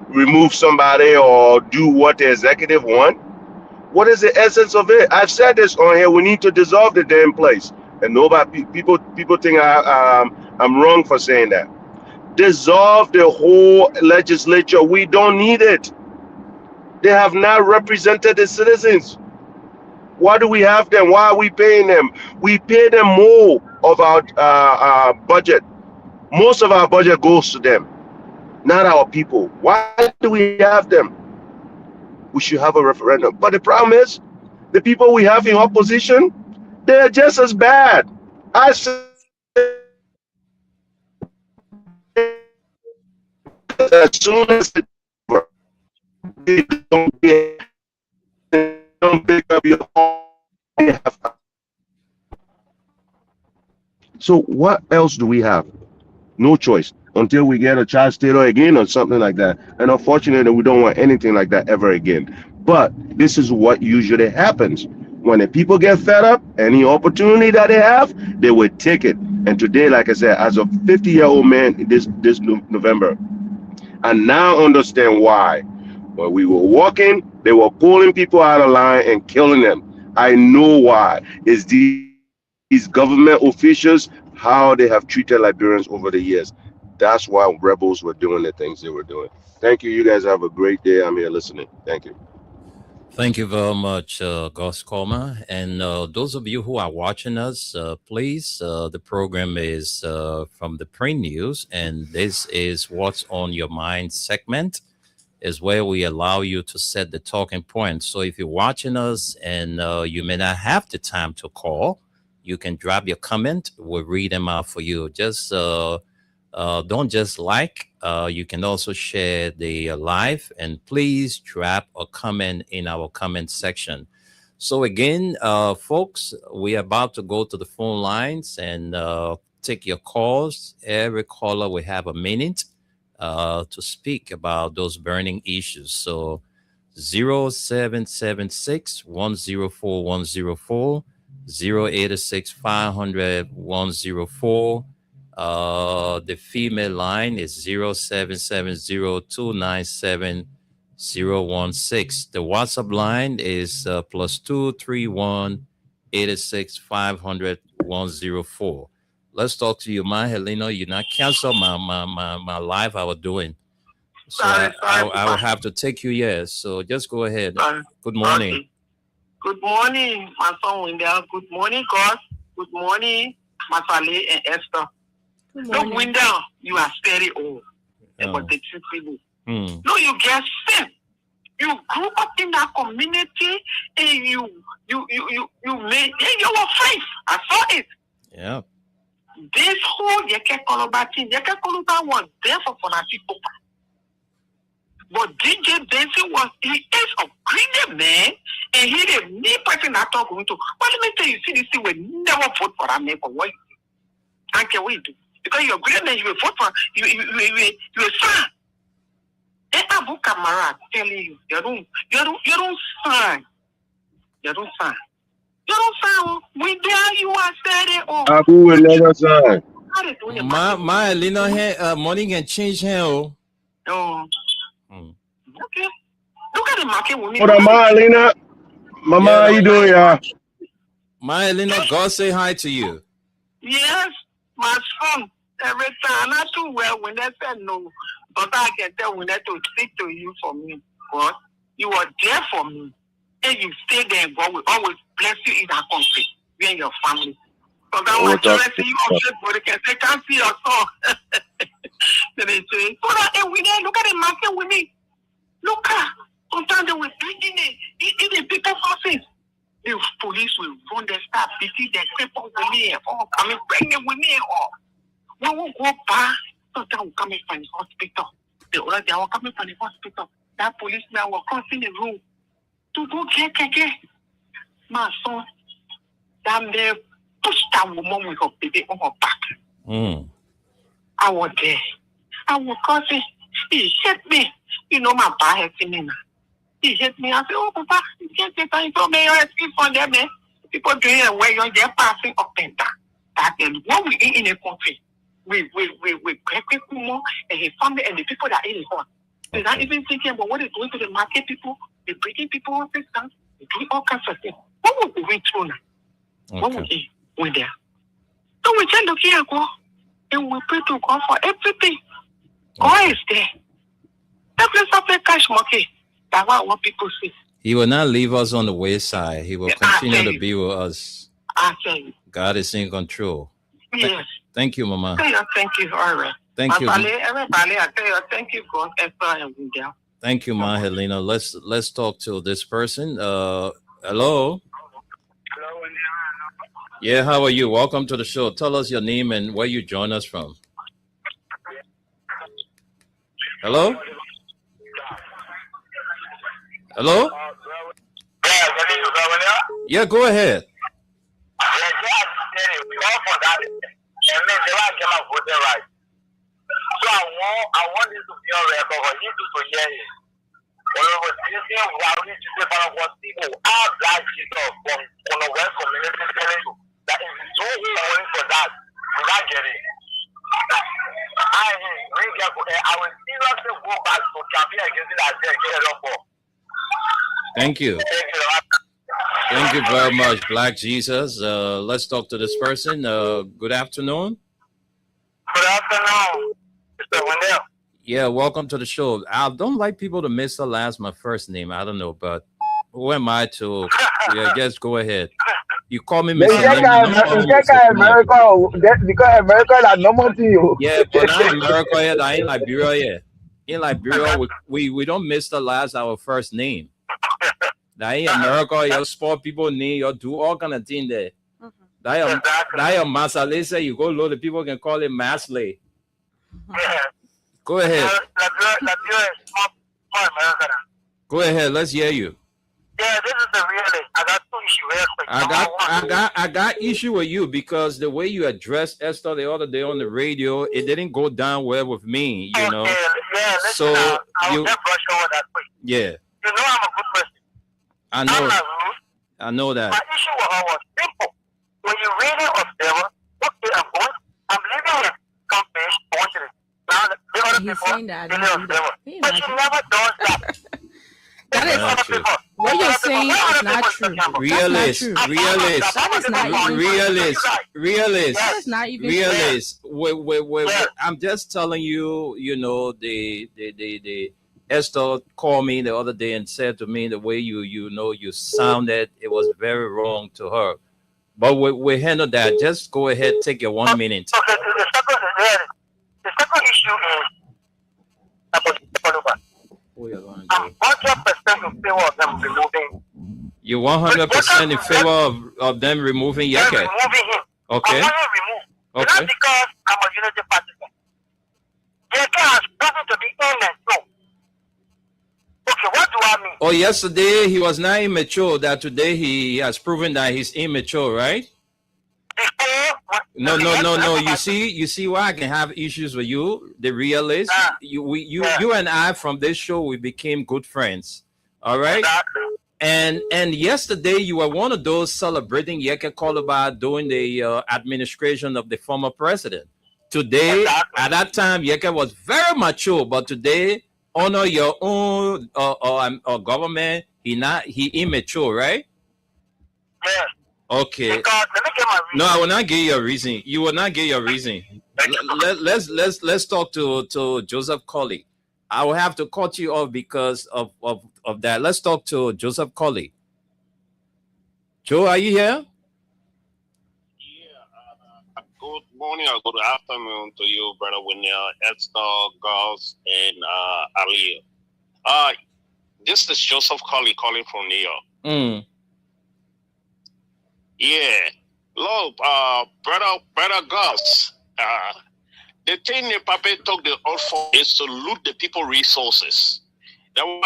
remove somebody or do what the executive want. What is the essence of it? I've said this on here. We need to dissolve the damn place. And nobody, people think I'm wrong for saying that. Dissolve the whole legislature. We don't need it. They have not represented the citizens. Why do we have them? Why are we paying them? We pay them more of our budget. Most of our budget goes to them. not our people. Why do we have them? We should have a referendum. But the problem is, the people we have in opposition, they're just as bad. I said, as soon as they don't pick up your phone. So what else do we have? No choice until we get a Charles Taylor again or something like that. And unfortunately, we don't want anything like that ever again. But this is what usually happens. When the people get fed up, any opportunity that they have, they will take it. And today, like I said, as a 50-year-old man this November, I now understand why. When we were walking, they were pulling people out of line and killing them. I know why. It's these government officials, how they have treated Liberians over the years. That's why rebels were doing the things they were doing. Thank you. You guys have a great day. I'm here listening. Thank you. Thank you very much, Gus Comer. And those of you who are watching us, please, the program is from the Print News, and this is What's on Your Mind segment, is where we allow you to set the talking points. So if you're watching us and you may not have the time to call, you can drop your comment. We'll read them out for you. Just don't just like. You can also share the live, and please drop a comment in our comment section. So again, folks, we're about to go to the phone lines and take your calls. Every caller will have a minute to speak about those burning issues. So 0776 104 104, 0886 500 104. The female line is 0770-297-016. The WhatsApp line is +231 86 500 104. Let's talk to you, Ma Helena. You not cancel my live I was doing. So I will have to take you, yes. So just go ahead. Good morning. Okay. Good morning, my son Wendell. Good morning, God. Good morning, Masale and Esther. Look, Wendell, you are very old. About the two people. No, you get sick. You grew up in that community and you made your faith. I saw it. Yeah. This whole Yeke Koloba was there for people. But DJ Benson he is a greedy man, and he the me person I talk to. But let me tell you, see, this thing will never vote for that man for what you do. I can't wait to. Because you're a great man, you will vote for you sign. And Abu Kamara telling you, you don't sign. You don't sign. You don't sign. We there you are saying, oh. Abu will never sign. My Elena money can change hell. Oh. Okay. Look at the market woman. What am I, Elena? Mama, how you doing, yeah? My Elena, God say hi to you. Yes, my son. Every time not too well when they said no, but I can tell when they to speak to you for me. But you were there for me. And you stay there, and God will always bless you in that country, you and your family. So that was to see you on but they can say, can't see your son. Then they say, so that we there, look at the market with me. Look at sometimes they will bring in the people's houses. The police will run their staff, beating their people with me, or coming pregnant with me, or when we go back, sometimes we come in from the hospital. They will come in from the hospital. That policeman will cross in the room to go get. My son, that man pushed that woman with her baby on her back. I was there. I was coughing. He hit me. You know my bad has seen me now. He hit me. I said, oh, Papa, you can't say thank you. May your excuse for them, man. People doing it where you're there passing up and down. That then what we eat in a country, we more and his family and the people that are in the home. They're not even thinking about what they're doing to the market people. They're breaking people on this stuff. They're doing all kinds of things. What would we went through now? Okay. What would we went there? So we just look here, God, and we pray to God for everything. God is there. Every something cash market. That's what people see. He will not leave us on the wayside. He will continue to be with us. I tell you. God is in control. Yes. Thank you, Mama. Thank you. All right. Thank you. Everybody, I tell you, thank you, God, Esther and William. Thank you, Ma Helena. Let's talk to this person. Hello. Yeah, how are you? Welcome to the show. Tell us your name and where you join us from. Hello? Hello? Yeah, go ahead. So I want this to be on record for you to hear it. When I was listening, we are reaching the part of what people are black people from the West community telling you that if you don't hear for that, you not get it. I will seriously go back to campaign against it as they get it up for. Thank you. Thank you very much, Black Jesus. Let's talk to this person. Good afternoon. Good afternoon, Mr. Wendell. Yeah, welcome to the show. I don't like people to mispronounce my first name. I don't know, but who am I to? Yeah, just go ahead. You call me Mr. America, because America is normal to you. Yeah, but not America yet. I ain't Liberia yet. In Liberia, we don't mispronounce our first name. That in America, you sport people name, you do all kind of thing there. That your Masale say you go low, the people can call it Masley. Go ahead. Go ahead. Let's hear you. Yeah, this is the reality. I got two issues. I got issue with you because the way you addressed Esther the other day on the radio, it didn't go down well with me. You know. Yeah, listen, so I'll just brush over that quick. Yeah. You know I'm a good person. I know. I'm not rude. I know that. My issue with her was simple. When you really observe, okay, I'm living in company, going to now the other people, but she never does that. That is not true. What you're saying is not true. Realist. That is not even realist. I'm just telling you, you know, the Esther called me the other day and said to me the way you sounded, it was very wrong to her. But we handle that. Just go ahead, take your 1 minute. Okay, the second issue is about I'm 100% in favor of them removing. You're 100% in favor of them removing Yeke? Removing him. Okay. I want him removed. Okay. Not because I'm a unity partisan. Yeke has proven to be immature. Okay, what do I mean? Oh, yesterday he was not immature. That today he has proven that he's immature, right? No. You see why I can have issues with you, the realist. You and I from this show, we became good friends. All right. Exactly. And yesterday you were one of those celebrating Yeke Koloba during the administration of the former president. Today, at that time, Yeke was very mature, but today, honor your own or government. He immature, right? Yeah. Okay. Because, let me get my reason. No, I will not give you a reason. You will not give your reason. Let's talk to Joseph Colley. I will have to cut you off because of that. Let's talk to Joseph Colley. Joe, are you here? Yeah. Good morning or good afternoon to you, Brother Winnell, Esther, Gauss, and Ali. This is Joseph Colley calling from New York. Yeah. Look, Brother Gus, the thing the Papa took the oath for is to loot the people resources. Look,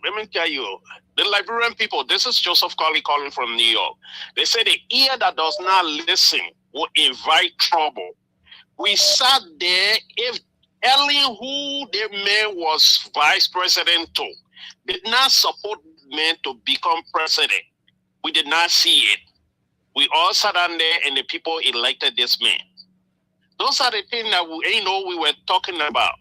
let me tell you, the Liberian people, this is Joseph Colley calling from New York. They say the ear that does not listen will invite trouble. We sat there, if Ellen, who the man was vice president to, did not support the man to become president, we did not see it. We all sat down there and the people elected this man. Those are the things that we were talking about.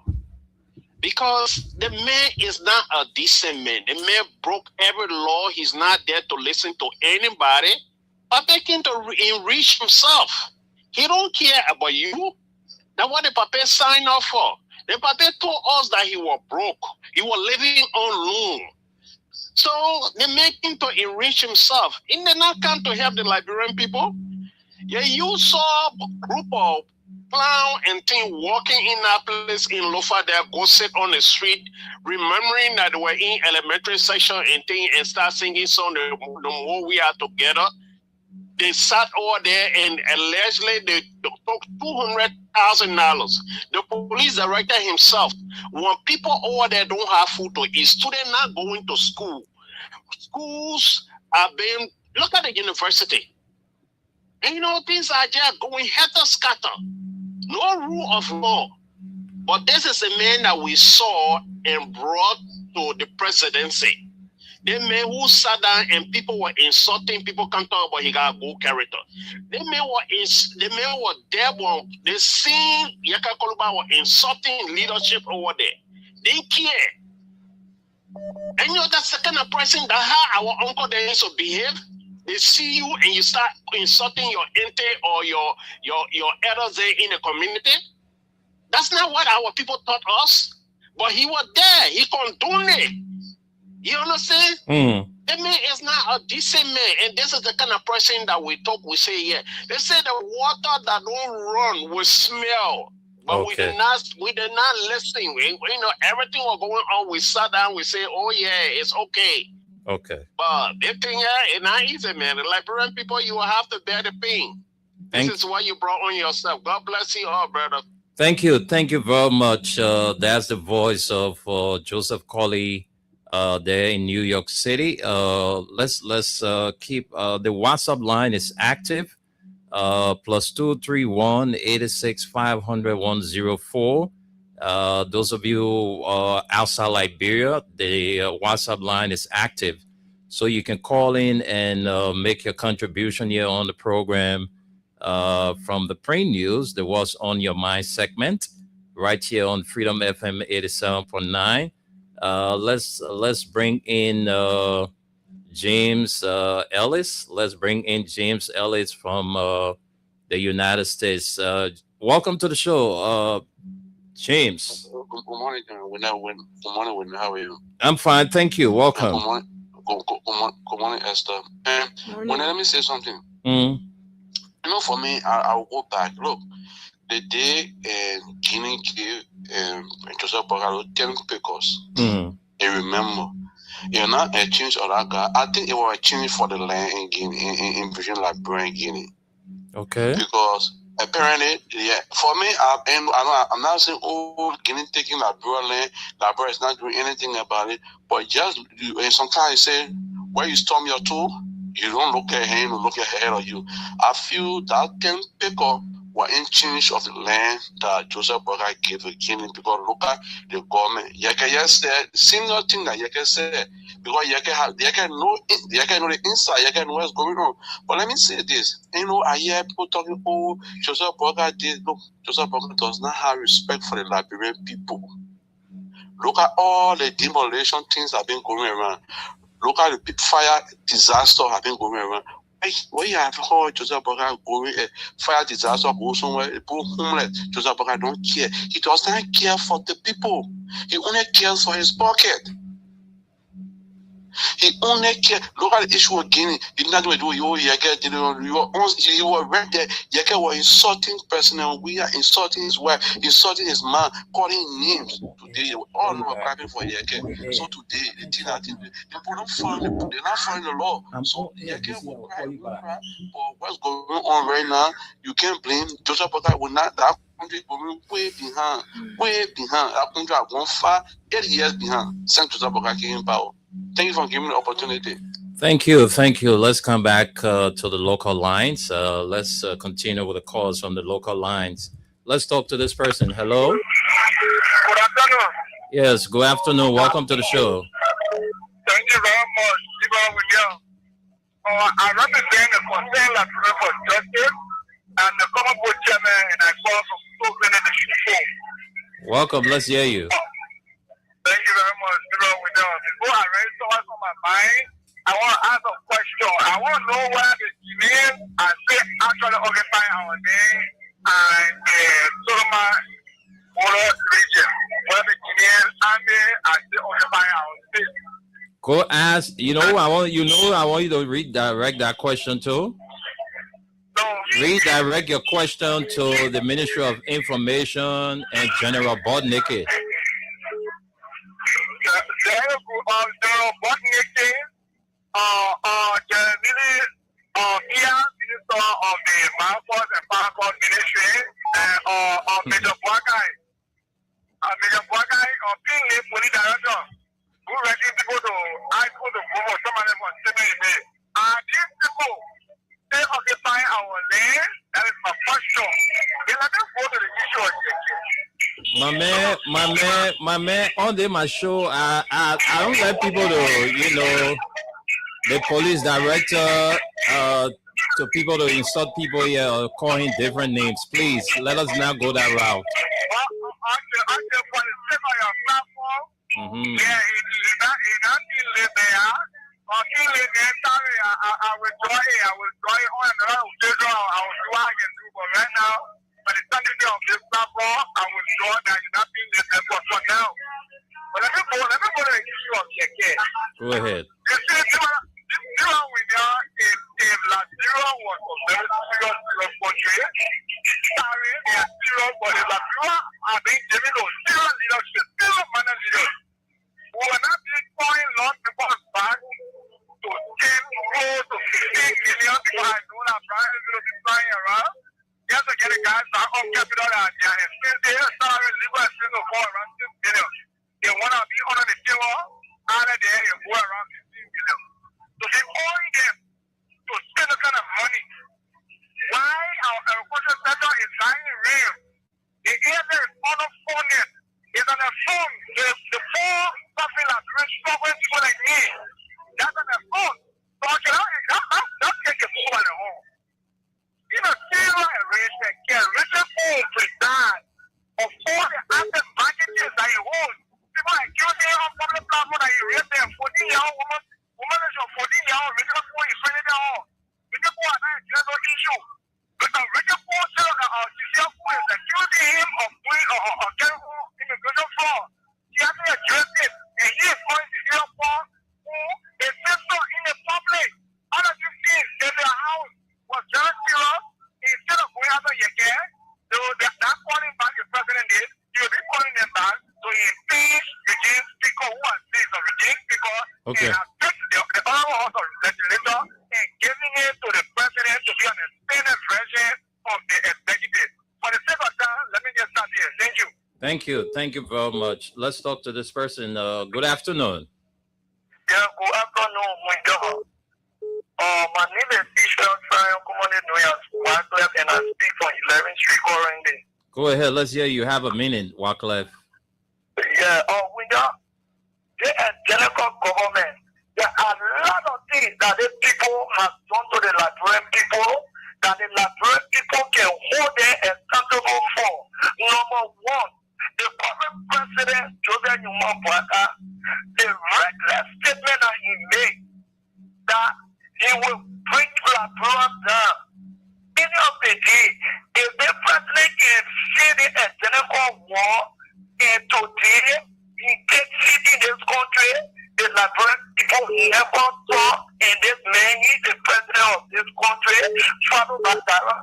Because the man is not a decent man. The man broke every law. He's not there to listen to anybody, but taking to enrich himself. He don't care about you. That's what the Papa signed up for. The Papa told us that he was broke. He was living on loan. So they make him to enrich himself. He did not come to help the Liberian people. Yeah, you saw a group of clown and thing walking in that place in Lofa there, go sit on the street, remembering that they were in elementary section and thing and start singing song the more we are together. They sat over there and allegedly they took $200,000. The police director himself, when people over there don't have food to eat, students not going to school. Schools are being, look at the university. And you know, things are just going helter-skelter. No rule of law. But this is a man that we saw and brought to the presidency. The man who sat down and people were insulting, people can talk about he got a good character. The man was there when they seen Yaka Koluba were insulting leadership over there. They didn't care. And you know that's the kind of person that how our uncle they used to behave. They see you and you start insulting your auntie or your elders there in the community. That's not what our people taught us. But he was there. He condoned it. You understand? That man is not a decent man. And this is the kind of person that we talk, we say, yeah. They say the water that don't run will smell. But we did not listen. We, you know, everything was going on. We sat down, we say, oh yeah, it's okay. Okay. But the thing it's not easy, man. The Liberian people, you will have to bear the pain. This is what you brought on yourself. God bless you all, brother. Thank you very much. That's the voice of Joseph Colley there in New York City. Let's keep the WhatsApp line is active. +231 86 500 104. Those of you outside Liberia, the WhatsApp line is active, so you can call in and make your contribution here on the program from the pre-news, the What's on Your Mind segment, right here on Freedom FM 87.9. Let's bring in James Ellis. Let's bring in James Ellis from the United States. Welcome to the show, James. Good morning, good morning, how are you? I'm fine, thank you. Welcome. Good morning, Esther. Let me say something. You know, for me, I'll go back. Look, the day Guinea gave Joseph Bogalo 10 pecos, and remember, you're not a change or that guy. I think it was a change for the land in Guinea, in Virgin Liberia, Guinea. Okay. Because apparently, yeah, for me, I'm not saying, oh, Guinea taking Liberia land, Liberia is not doing anything about it. But just, sometimes I say, where you storm your toe, you don't look at him, you look ahead of you. I feel that 10 people were in change of the land that Joseph Burger gave to Guinea, because look at the government. Yeke said similar thing that Yeke said, because Yeke know the inside, Yeke know what's going on. But let me say this, you know, I hear people talking, oh, Joseph Burger did. Look, Joseph Burger does not have respect for the Liberian people. Look at all the demolition things that have been going around. Look at the fire disaster have been going around. Why you have heard Joseph Burger going fire disaster go somewhere, people homeless. Joseph Burger don't care. He does not care for the people. He only cares for his pocket. He only cares. Look at the issue of Guinea. He did not do you were right there. Yeke was insulting person, and we are insulting his wife, insulting his man, calling names. Today, all were clapping for Yeke. So today, the thing I think they're not following the law. So Yeke will cry, but what's going on right now? You can't blame Joseph Burger. Will not that country going way behind. That country are going far 8 years behind. Since Joseph Burger came in power. Thank you for giving me the opportunity. Thank you. Let's come back to the local lines. Let's continue with the calls from the local lines. Let's talk to this person. Hello. Good afternoon. Yes, good afternoon. Welcome to the show. Thank you very much, Stephen William. I represent the concern Liberia for Justice and the common board chairman, and I call from Stephen in the show. Welcome. Let's hear you. Thank you very much, Stephen William. Before I raise thoughts on my mind, I want to ask a question. I want to know where the Guineans are still actually occupying our day and the Solomon Water region, where the Guinean army are still occupying our state. Go ask. I want you to redirect that question too. No, redirect your question to the Ministry of Information and General Bodnicki. General Bodnicki, Minister of the Marcos and Marcos Ministry, and Major Boakai. Major Boakai, being a police director, who ready people to I go to go for some of them on 7 days. These people, they occupy our land. That is my first show. They let them go to the issue of My man, on my show, I don't like people to, the police director, to people to insult people here or call him different names. Please, let us not go that route. I just want to sit on your platform. Mm-hmm. Yeah, he not live there. He live there. Sorry, I will join on another occasion. I will do what I can do, but right now, by the time you on this platform, I will join that you not being live there for now. But let me go to the issue of your kid. Go ahead. You see, Nigeria in Nigeria was a very serious country. Sorry, they are serious, but in Nigeria are being given serious leadership, serious managers. We will not be pouring long people back to 10 close to 15 million people. I do not prices will be flying around. You have to get the guys back on capital and they are still there. Sorry, legal is still go around 6 million. They want to be under the table, out of there and go around 15 million. So they owing them to spend the kind of money. Why our agriculture sector is dying real? The area is on a phone net. It's on a phone. The phone something like rich struggling people like me. That's on a phone. So I can take a phone at home. You know, zero arrangement can reach a phone to die of all the asset packages that you own. People are accusing on public platform that you raise them 14-year-old woman is your 14-year-old regular phone is ready there all. Regular phone are not a general issue. Because regular phone sells CCL phone is accusing him of doing or terrible immigration fraud. He hasn't addressed it. And he is going to CCL phone who is sister in the public. All of these things in their house was very serious. Instead of going after your care, so that calling back the president did, he will be calling them back to impeach regime speaker who has said the regime speaker and has taken the honorable house of legislature and giving it to the president to be an extended version of the executive. For the sake of time, let me just start here. Thank you. Thank you very much. Let's talk to this person. Good afternoon. Yeah, good afternoon, Window. My name is Bishop Zion Kumane Noyas Wyclef, and I speak from 11th Street, Orlando. Go ahead. Let's hear you. Have a minute, Wyclef. Yeah, Window. The Angelical government. There are a lot of things that the people have done to the Liberian people that the Liberian people can hold them accountable for. Number one, the current president, Joseph Numa Boakai, the reckless statement that he made that he will bring Liberia down. Any of the day, if the president can see the ethnic war and today he gets it in this country, the Liberian people never thought in this man, he's the president of this country, followed by Daron,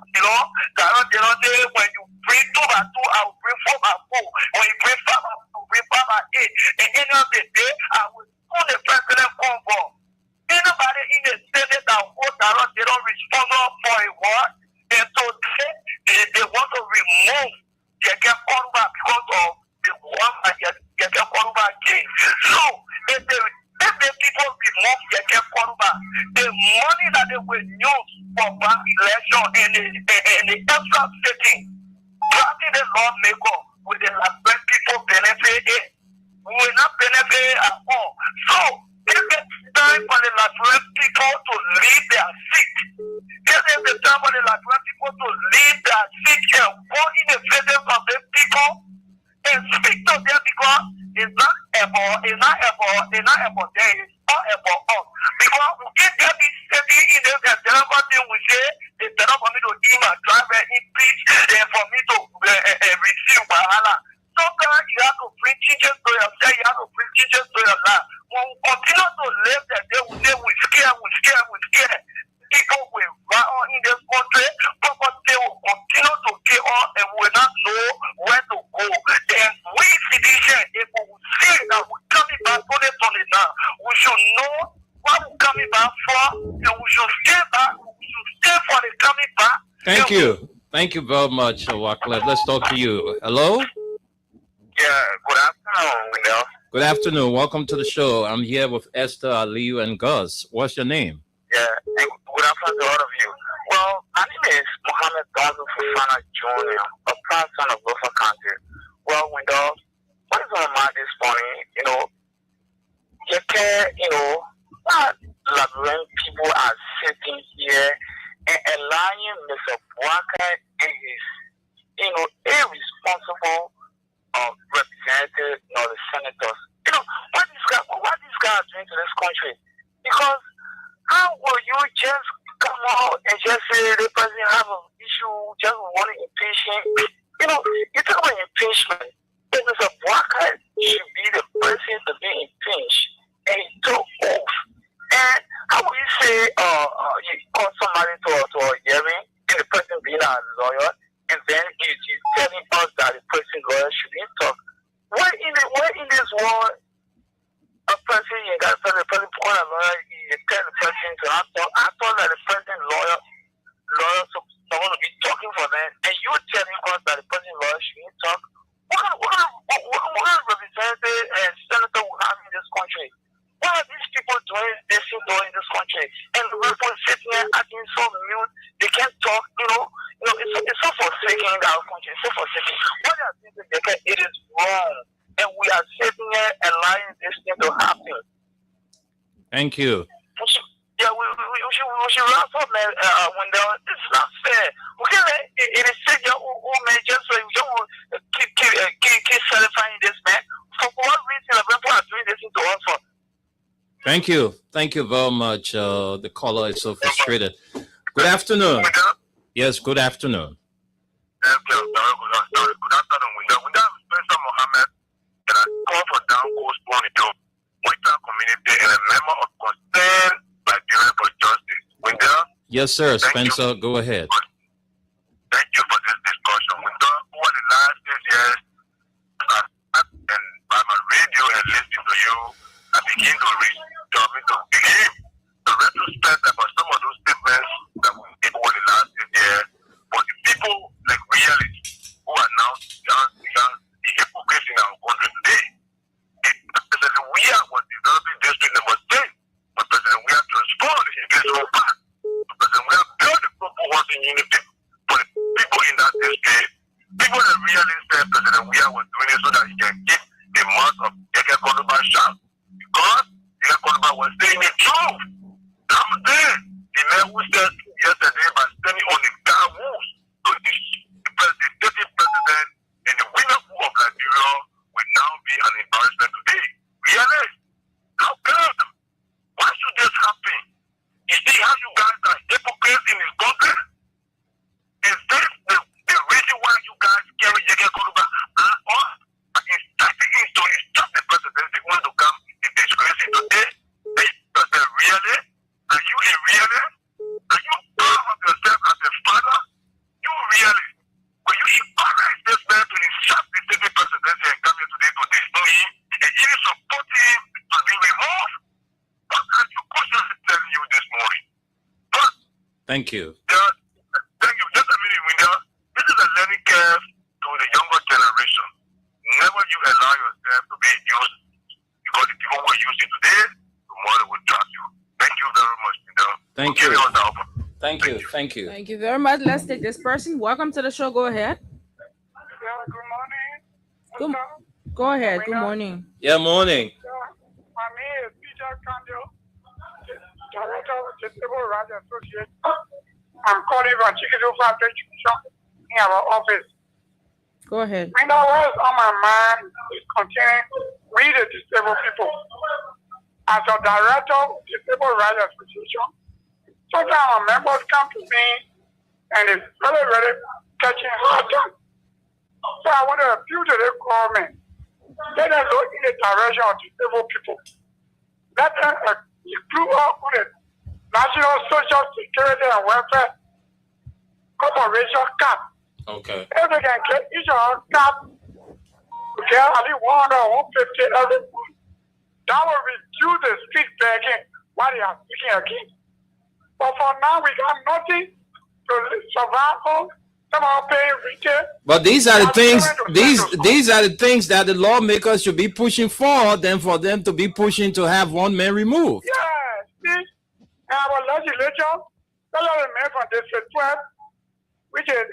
when you bring 2 by 2, I will bring 4 by 4. When you bring 5 by 2, bring 5 by 8. And any of the day, I will pull the president convoy. Anybody in the Senate that vote Daron, they don't respond for a war. And so they want to remove Jeke Koruba because of the one that Jeke Koruba gave. So, if the people remove Jeke Koruba, the money that they will use for back election and the extra setting, drafting the lawmaker with the Liberian people benefit, we will not benefit at all. So, if it's time for the Liberian people to leave their seat, if it's the time for the Liberian people to leave their seat and go in the faces of the people and speak to them because it's not about there, it's all about us. Because we can't get this steady in the general thing we say, it's not for me to give my driver in peace and for me to receive Wahala. Sometimes you have to bring teachers to yourself, you have to bring teachers to your life. When we continue to live that day, we say we're scared. People will run in this country, but for back for, and we should stay back. We should stay for the coming back. Thank you. Thank you very much, Wycliffe. Let's talk to you. Hello? Yeah, good afternoon, Wendell. Good afternoon. Welcome to the show. I'm here with Esther, Aliyu, and Gus. What's your name? Yeah, and good afternoon to all of you. Well, my name is Mohammed Donzo Fufana Jr., a proud son of Lofa County. Well, Wendell, what is on my mind this morning? Labyrinth people are sitting here and allowing Mr. Bwaka and his, irresponsible representative, the senators. What these guys are doing to this country? Because how will you just come out and just say the president have an issue, just want to impeach him? You talk about impeachment. If Mr. Bwaka should be the person to be impeached, and he took oath. And how will you say you call somebody to a hearing and the person being a lawyer, and then he's telling us that the person lawyer shouldn't talk? Where in this world a person you got to tell the person call a lawyer, you tell the person to not talk? I thought that the person lawyer supposed to be talking for them, and you telling us that the person lawyer shouldn't talk? What kind of representative and senator we have in this country? What are these people doing in this country? And the people sitting here acting so mute, they can't talk, it's so forsaken in our country, it's so forsaken. What they are thinking, it is wrong. And we are sitting here allowing this thing to happen. Thank you. We should wrap up, man, Wendell. It's not fair. It is said, man, just so you don't keep satisfying this, man. For what reason are people doing this to us for? Thank you. Thank you very much. The caller is so frustrated. Good afternoon. Yes, good afternoon. Good afternoon, Wendell. Spencer Mohammed, and I call for down Coast Bonito, Western community, and a member of Concern Liberia for Justice. Wendell? Yes, sir. Spencer, go ahead. Thank you for this discussion. Wendell, over the last 6 years, and by my radio and listening to you, I begin to retrospect about some of those statements that we made over the last 6 years. But the people like reality who are now the hypocrites in our country today. President Weah was developing district number 10, but President Weah transformed his district back. President Weah built the proper house in unity for the people in that district. People that really said President Weah was doing it so that he can keep the mouth of Eke Kodoba shut. Because Eke Kodoba was saying the truth. I'm there. The man who said yesterday by standing on the guy rules. So the deputy president and the winner of Liberia will now be an embarrassment today. Really? How come? Why should this happen? You see how you guys are hypocrites in this country? Is this the reason why you guys carry Eke Kodoba and us? Inciting to stop the presidency want to come in disgrace today? Really? Are you a realist? Are you proud of yourself as a father? You really? Will you encourage this man to insult the city presidency and come here today to destroy him and even support him to be removed? What are you constantly telling you this morning? But thank you. Thank you. Just a minute, Wendell. This is a learning curve to the younger generation. Never you allow yourself to be used because the people who are using today, tomorrow will trust you. Thank you very much, Wendell. Thank you. Thank you. Thank you very much. Let's take this person. Welcome to the show. Go ahead. Good morning. Go ahead. Good morning. Yeah, morning. My name is Peter Candio, Director of the Disabled Rights Association. I'm calling from Chicago Foundation in our office. Go ahead. We know what's on my mind is concerning we the disabled people. As a director of the Disabled Rights Association, sometimes our members come to me and it's very, very catching hard time. So I want to appeal to the government. Let them look in the direction of disabled people. Let them include us with the National Social Security and Welfare Corporation cap. Okay. If they can get each of our cap, we get at least 100 or 150 every month. That will reduce the street begging what they are speaking against. But for now, we got nothing to survive. Some are paying retail. But these are the things. These are the things that the lawmakers should be pushing for. Than for them to be pushing to have one man removed. Yes, see, our legislature, that are made from District 12, which is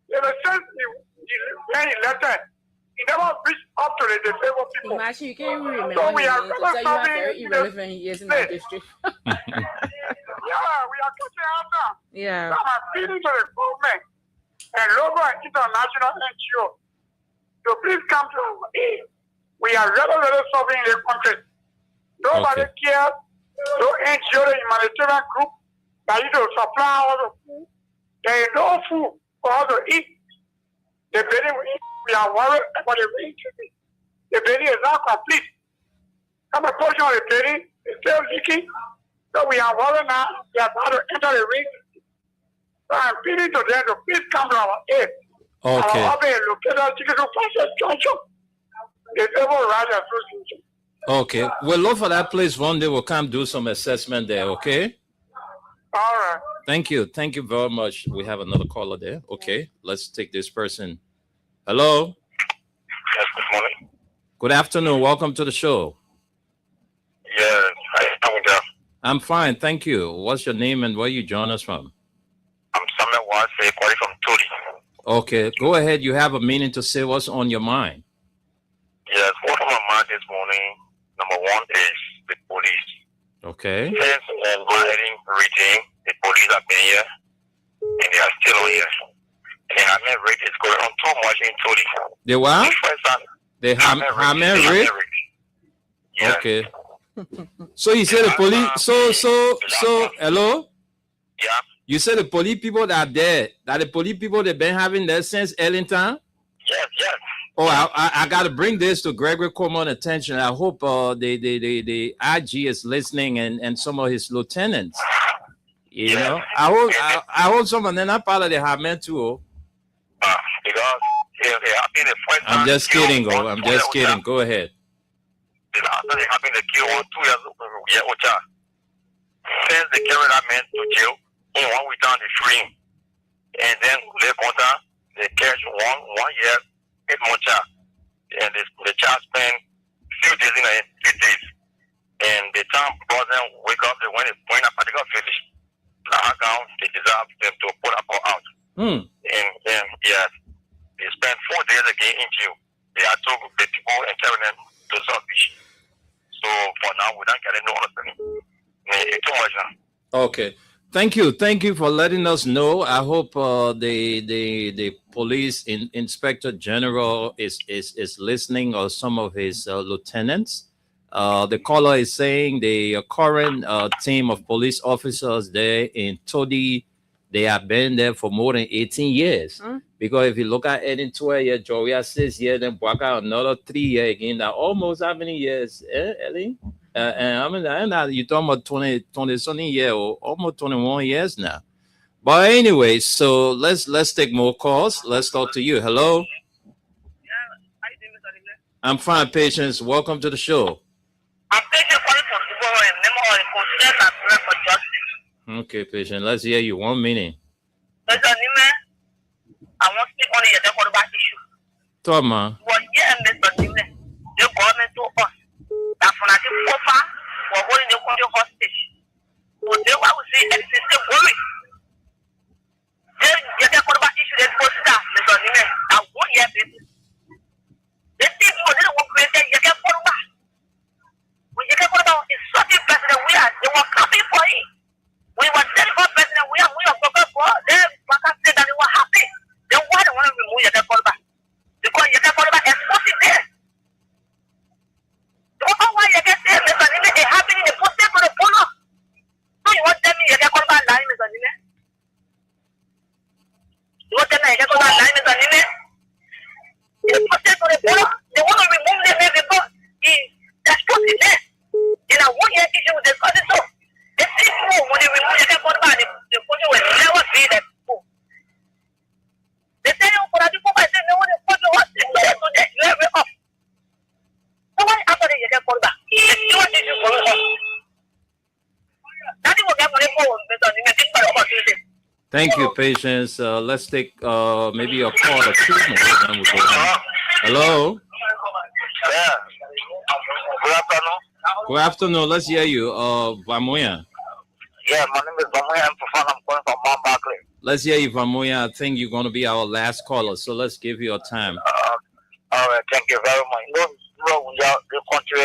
they were sent when he elected. He never reached up to the disabled people. Imagine you can't remember. So we are to tell you how very irrelevant he is in the district. Yeah, we are catching out now. Yeah. So I'm appealing to the government and local and international NGO to please come to our aid. We are really suffering in the country. Nobody cares. No NGO, the humanitarian group that you to supply all the food. There is no food for us to eat. The building we are worried about the rain. The building is not complete. Some portion of the building is still leaking. So we are worried now. We are about to enter the ring. So I'm appealing to them to please come to our aid. Okay. Our office is located in the process junction. Disabled Rights Association. Okay. We'll look for that place one day. We'll come do some assessment there. Okay. All right. Thank you. Thank you very much. We have another caller there. Okay. Let's take this person. Hello. Yes, good morning. Good afternoon. Welcome to the show. Yes, how are you? I'm fine. Thank you. What's your name and where you join us from? I'm Samuel Wase, calling from Tuli. Okay. Go ahead. You have a minute to say what's on your mind. Yes, what's on my mind this morning, number one is the police. Okay. Since the Biden regime, the police have been here, and they are still on here. And the Hamed rate is going on too much in Tuli. The what? The Hamed rate? Yes. Okay. So you say the police, so hello? Yeah. You say the police people that are there, that the police people they've been having there since Ellington? Yes, yes. Oh, I got to bring this to Gregory Coleman attention. I hope the IG is listening and some of his lieutenants. You know, I hope some of them are part of the Hamed too. Because they have been the first I'm just kidding, I'm just kidding. Go ahead. After they happened to kill 2 years old, since they carried that man to jail, in 1 week down the stream, and then they catch 1 year, 8 months child, and the child spent few days in it, 3 days, and the time brother wake up, when a particular finish, they deserve them to put up or out. And yes, they spent 4 days again in jail. They are told the people and carrying them to South Beach. So for now, we don't get no understanding. It's too much now. Okay. Thank you for letting us know. I hope the police inspector general is listening, or some of his lieutenants. The caller is saying the current team of police officers there in Todi, they have been there for more than 18 years. Because if you look at Eden 12 years, Joria 6 years, then Bwaka another 3 years again. That almost how many years, Ellie? And I mean, you're talking about 20 something years, or almost 21 years now. But anyway, so let's take more calls. Let's talk to you. Hello. I'm fine, Patience. Welcome to the show. I'm Patience calling from Dubai and Nemo and for justice. Okay, Patience. Let's hear you. 1 minute. I want to speak on the Yoruba issue. Talk, man. Well, yeah, Mr. Nime, the government told us that for the FOFA, we're holding the country hostage. But they will say anything still worry. Then the Yoruba issue, there's no staff, Mr. Nime. That 1 year basis. The people didn't want to create the Yoruba. When Yoruba is such a president, they were clapping for him. We were telling our president, we are talking for them. Baka said that they were happy. Then why they want to remove Yoruba? Because Yoruba is posted there. Don't know why you get there, Mr. Nime. It happened in the post for the polo. So you want to tell me Yoruba lying, Mr. Nime? Thank you, Patience. Let's take maybe a call or two more. Then we'll go on. Hello. Yeah. Good afternoon. Good afternoon. Let's hear you. Vamoya. Yeah, my name is Vamoya. I'm calling from Mount Barclay. Let's hear you, Vamoya. I think you're going to be our last caller, so let's give you a time. All right, thank you very much. The country,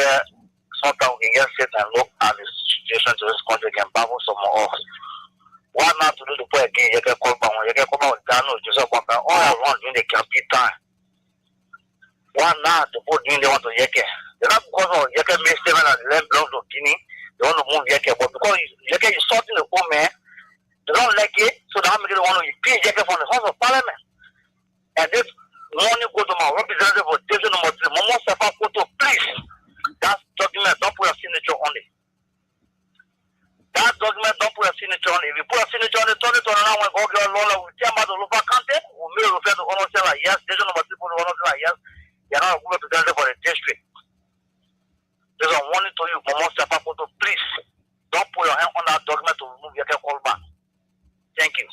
sometimes we can just sit and look at the situation to this country can baffle some of us. Why not to do the point again? You can call back when you can come out down to just all around during the campaign time. Why not to put in the want to Yeke? They're not because of Yeke made statement and left belongs to Guinea. They want to move Yeke, but because Yeke is sorting the poor man, they don't like it, so they want to pay Yeke from the House of Parliament. And this morning go to my representative for division number 3, Momo Sefa Koto, please. That document, don't put a signature on it. That document, don't put a signature on it. If you put a signature on it, turn it around when go get a lawyer, we tell about the local content, we may refer to honor say like yes, division number 3 for the honor say like yes, you're not a good representative for the district. There's a warning to you, Momo Sefa Koto, please. Don't put your hand on that document to remove your call back. Thank you.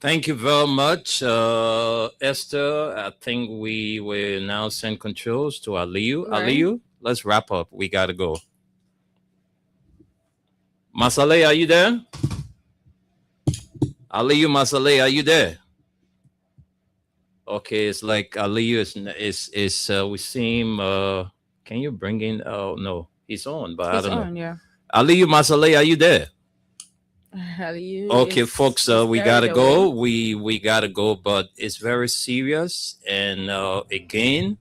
Thank you very much, Esther. I think we will now send controls to Aliyu. Right. Aliyu, let's wrap up. We got to go. Masale, are you there? Aliyu Masale, are you there? Okay, it's like Aliyu is we see him. Can you bring in? Oh, no, he's on, but It's I don't on, know. yeah. Aliyu Masale, are you there? Aliyu Okay, is- folks, is we carried gotta go. away. We gotta go, but it's very serious. And again,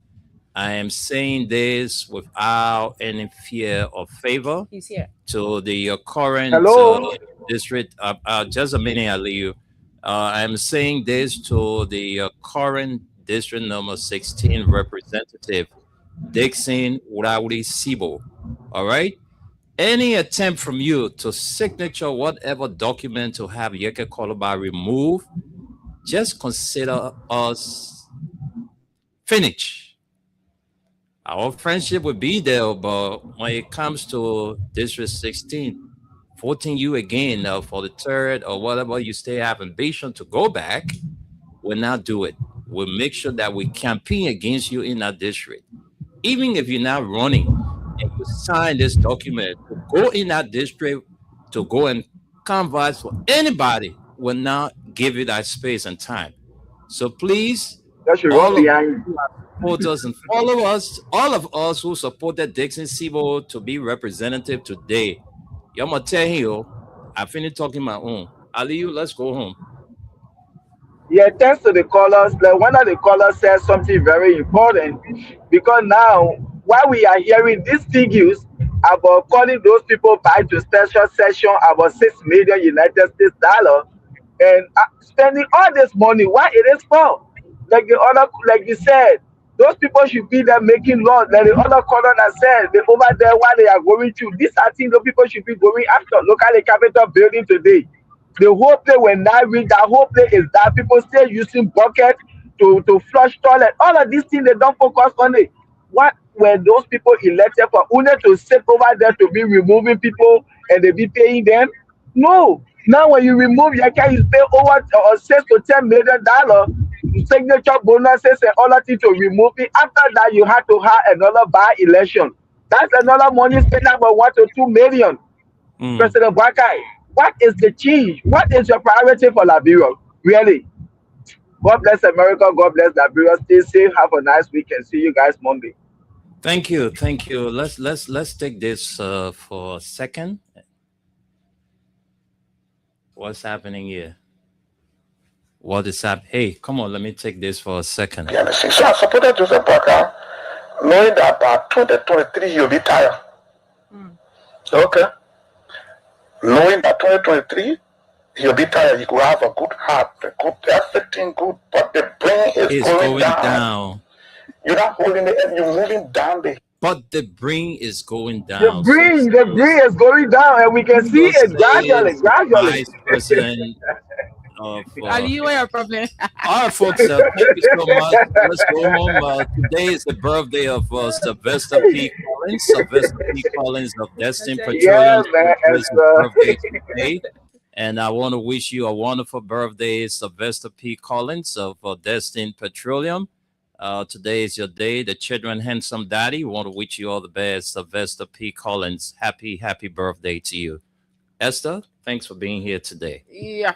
I am saying this without any fear or favor He's here. to the current Hello? district. Just a minute, Aliyu. I'm saying this to the current district number 16 representative, Dixon Urauri Sibo. All right. Any attempt from you to signature whatever document to have Yeke Koloba removed, just consider us finished. Our friendship will be there, but when it comes to District 16, voting you again for the third or whatever, you still have ambition to go back, we'll not do it. We'll make sure that we campaign against you in that district. Even if you're not running, and you sign this document to go in that district to go and canvass for anybody, will not give you that space and time. So please, That should all run of behind. supporters and follow us, all of us who supported Dixon Sibo to be representative today. I'm gonna tell you, I finished talking my own. Aliyu, let's go home. Yeah, thanks to the callers. Like one of the callers said something very important because now, while we are hearing these figures about calling those people back to special session about $6 million United States dollar and spending all this money, why it is for? Like the other, like you said, those people should be there making laws. Like the other caller that said, they over there while they are going through. These are things those people should be going after. Look at the Capitol building today. The whole place when I read that whole place is that people still using bucket to flush toilet. All of these things they don't focus on it. What were those people elected for? Only to sit over there to be removing people and they be paying them? No. Now when you remove your car, you pay over $6 to $10 million signature bonuses and all that thing to remove it. After that, you have to have another by-election. That's another money spent about $1 to $2 million. President Bakai, what is the change? What is your priority for Liberia? Really? God bless America. God bless Liberia. Stay safe. Have a nice weekend. See you guys Monday. Thank you. Let's take this for a second. What's happening here? What is happening? Hey, come on, let me take this for a second. You understand? So I supported Joseph Parker, knowing that by 2023 he'll be tired. Okay. Knowing that 2023 he'll be tired, he could have a good heart, a good everything good, but the brain is going down. You're not holding it, and you're moving down the. But the brain is going down. The brain is going down, and we can see it gradually. Vice President of Aliyu, what your problem? all right, folks, thank you so much. Let's go home. Today is the birthday of Sylvester P. Collins. Sylvester P. Collins of Destin Petroleum. Yeah, man, His birthday today. And I want to wish you a wonderful birthday, Sylvester P. Collins of Destin Petroleum. Today is your day. The children handsome daddy. We want to wish you all the best, Sylvester P. Collins. Happy birthday to you. Esther, thanks for being here today. Yeah.